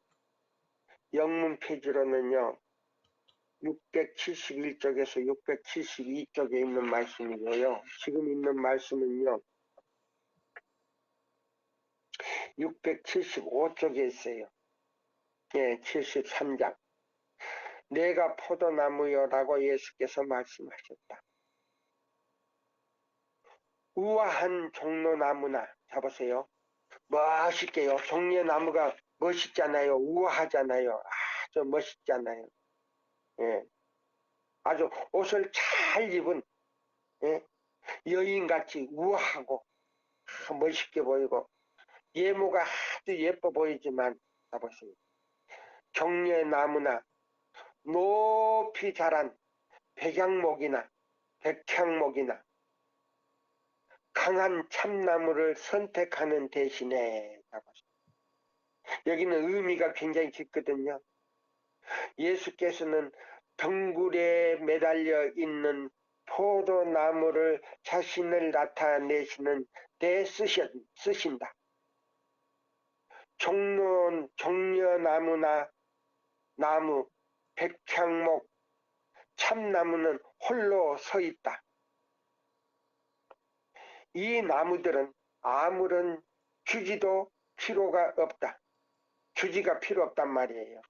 영문 페이지로는요, 671쪽에서 672쪽에 있는 말씀이고요. 지금 있는 말씀은요, 675쪽에 있어요. 예, 73장. 내가 포도나무여라고 예수께서 말씀하셨다. 우아한 종로나무나, 잡으세요. 멋있게요. 종려나무가 멋있잖아요. 우아하잖아요. 아주 멋있잖아요. 예. 아주 옷을 잘 입은, 예? 여인같이 우아하고 멋있게 보이고 예모가 아주 예뻐 보이지만, 잡으세요. 종려나무나 높이 자란 백향목이나 백향목이나 강한 참나무를 선택하는 대신에, 여기는 의미가 굉장히 깊거든요. 예수께서는 덩굴에 매달려 있는 포도나무를 자신을 나타내시는 데 쓰신다. 종려나무나 나무, 백향목, 참나무는 홀로 서 있다. 이 나무들은 아무런 주지도 필요가 없다. 주지가 필요 없단 말이에요.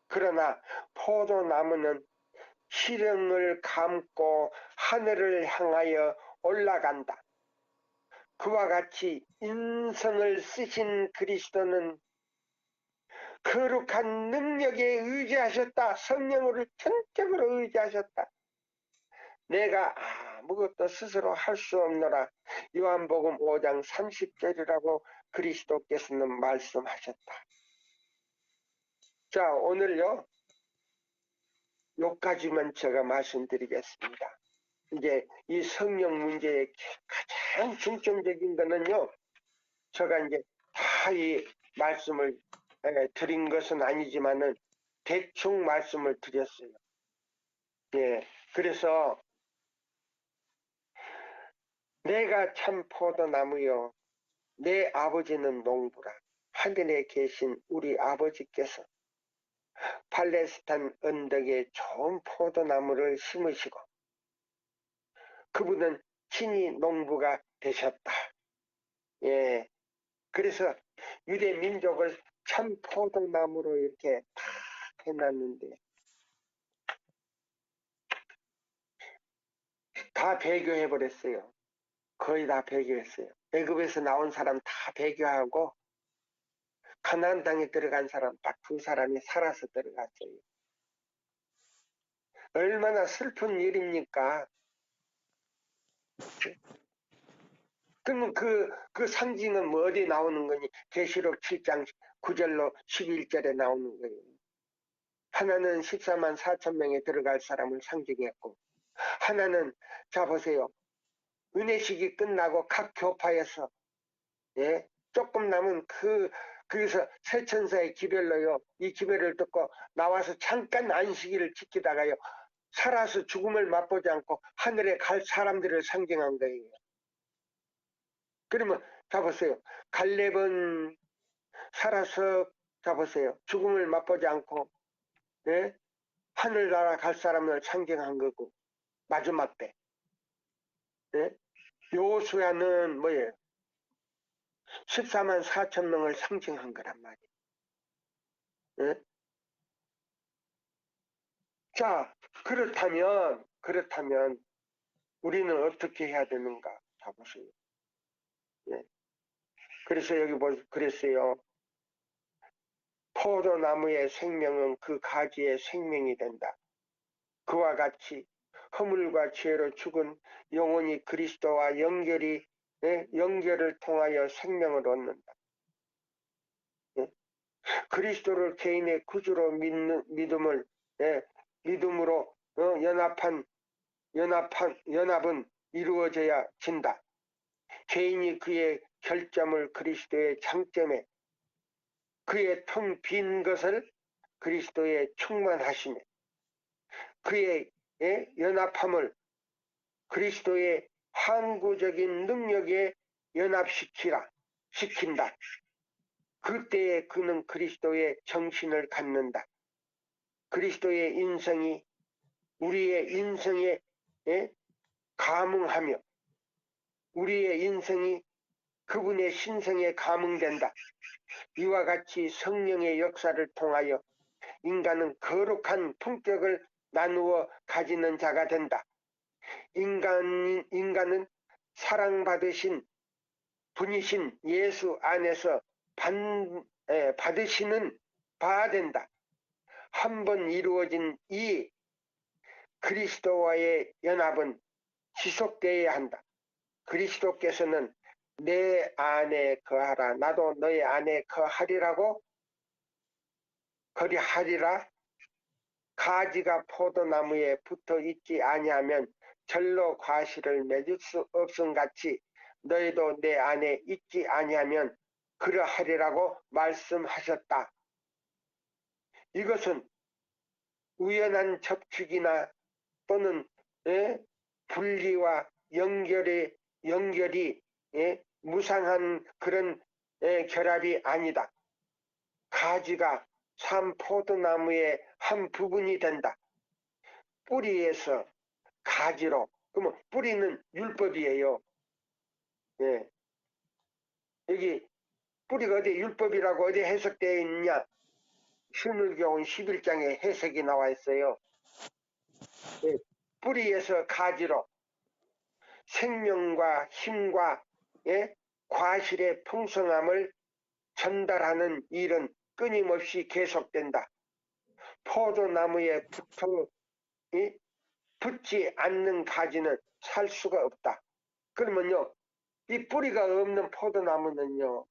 그러나 포도나무는 실형을 감고 하늘을 향하여 올라간다. 그와 같이 인성을 쓰신 그리스도는 거룩한 능력에 의지하셨다. 성령을 전적으로 의지하셨다. 내가 아무것도 스스로 할 수 없노라. 요한복음 5장 30절이라고 그리스도께서는 말씀하셨다. 자, 오늘요, 여기까지만 제가 말씀드리겠습니다. 이제 이 성령 문제의 가장 중점적인 거는요, 제가 이제 다 이 말씀을 드린 것은 아니지만은 대충 말씀을 드렸어요. 예, 그래서 내가 참 포도나무요, 내 아버지는 농부라. 하늘에 계신 우리 아버지께서 팔레스타인 언덕에 좋은 포도나무를 심으시고 그분은 친히 농부가 되셨다. 예, 그래서 유대 민족을 참 포도나무로 이렇게 다 해놨는데 다 배교해버렸어요. 거의 다 배교했어요. 애굽에서 나온 사람 다 배교하고 가나안 땅에 들어간 사람 딱 두 사람이 살아서 들어갔어요. 얼마나 슬픈 일입니까? 그러면 그 상징은 뭐 어디 나오는 거니? 계시록 7장 9절로 11절에 나오는 거예요. 하나는 14만 4천 명에 들어갈 사람을 상징했고, 하나는, 자 보세요. 은혜식이 끝나고 각 교파에서, 예, 조금 남은 그래서 세 천사의 기별로요, 이 기별을 듣고 나와서 잠깐 안식일을 지키다가요, 살아서 죽음을 맛보지 않고 하늘에 갈 사람들을 상징한 거예요. 그러면, 자 보세요. 갈렙은 살아서, 자 보세요. 죽음을 맛보지 않고, 예? 하늘나라 갈 사람을 상징한 거고, 마지막 때. 예? 요수야는 뭐예요? 14만 4천 명을 상징한 거란 말이에요. 예? 자, 그렇다면, 우리는 어떻게 해야 되는가? 자, 보세요. 예. 그래서 여기 그랬어요. 포도나무의 생명은 그 가지의 생명이 된다. 그와 같이 허물과 죄로 죽은 영혼이 그리스도와 연결을 통하여 생명을 얻는다. 예? 그리스도를 개인의 구주로 믿음을, 예, 믿음으로 연합은 이루어져야 진다. 개인이 그의 결점을 그리스도의 장점에, 그의 텅 빈 것을 그리스도의 충만하심에, 그의 연합함을 그리스도의 항구적인 능력에 시킨다. 그때에 그는 그리스도의 정신을 갖는다. 그리스도의 인성이 우리의 인성에 감응하며 우리의 인성이 그분의 신성에 감응된다. 이와 같이 성령의 역사를 통하여 인간은 거룩한 품격을 나누어 가지는 자가 된다. 인간은 사랑받으신 분이신 예수 안에서 받으시는 바 된다. 한번 이루어진 이 그리스도와의 연합은 지속되어야 한다. 그리스도께서는 내 안에 거하라. 나도 너의 안에 거하리라. 가지가 포도나무에 붙어 있지 아니하면 절로 과실을 맺을 수 없음같이 너희도 내 안에 있지 아니하면 그러하리라고 말씀하셨다. 이것은 우연한 접촉이나 또는 분리와 연결이 무상한 그런 결합이 아니다. 가지가 산 포도나무의 한 부분이 된다. 뿌리에서 가지로, 그러면 뿌리는 율법이에요. 예. 여기 뿌리가 어디 율법이라고 어디 해석되어 있냐? 신물교훈 11장에 해석이 나와 있어요. 예. 뿌리에서 가지로 생명과 힘과 과실의 풍성함을 전달하는 일은 끊임없이 계속된다. 포도나무에 붙지 않는 가지는 살 수가 없다. 그러면요, 이 뿌리가 없는 포도나무는요,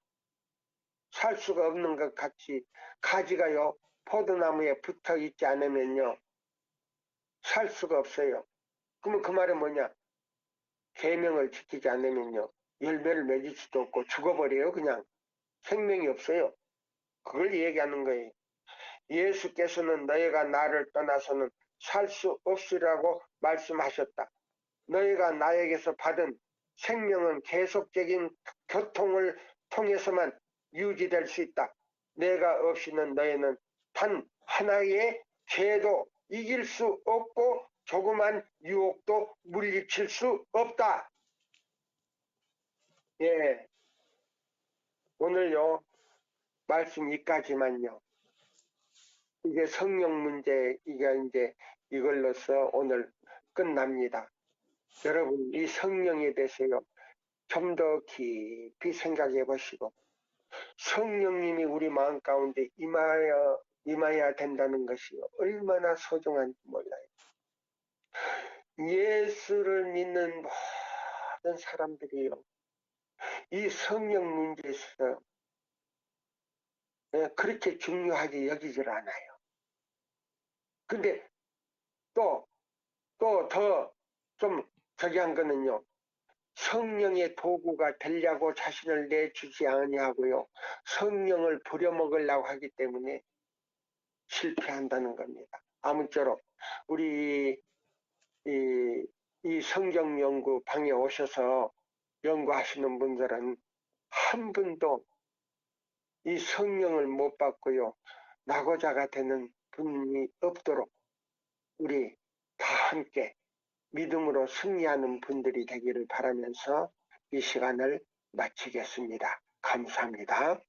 살 수가 없는 것 같이 가지가요, 포도나무에 붙어 있지 않으면요, 살 수가 없어요. 그러면 그 말은 뭐냐? 계명을 지키지 않으면요, 열매를 맺을 수도 없고 죽어버려요. 그냥 생명이 없어요. 그걸 얘기하는 거예요. 예수께서는 너희가 나를 떠나서는 살 수 없으라고 말씀하셨다. 너희가 나에게서 받은 생명은 계속적인 교통을 통해서만 유지될 수 있다. 내가 없이는 너희는 단 하나의 죄도 이길 수 없고 조그만 유혹도 물리칠 수 없다. 예, 오늘요 말씀 이까지만요. 이게 성령 문제, 이제 이걸로서 오늘 끝납니다. 여러분, 이 성령에 대해서요, 좀 더 깊이 생각해 보시고, 성령님이 우리 마음 가운데 임해야 된다는 것이 얼마나 소중한지 몰라요. 예수를 믿는 모든 사람들이요, 이 성령 문제에서 그렇게 중요하게 여기질 않아요. 근데 또 더 좀 저기 한 거는요, 성령의 도구가 되려고 자신을 내주지 아니하고요, 성령을 부려먹으려고 하기 때문에 실패한다는 겁니다. 아무쪼록 우리 이 성경 연구 방에 오셔서 연구하시는 분들은 한 분도 이 성령을 못 받고요, 낙오자가 되는 분이 없도록 우리 다 함께 믿음으로 승리하는 분들이 되기를 바라면서 이 시간을 마치겠습니다. 감사합니다.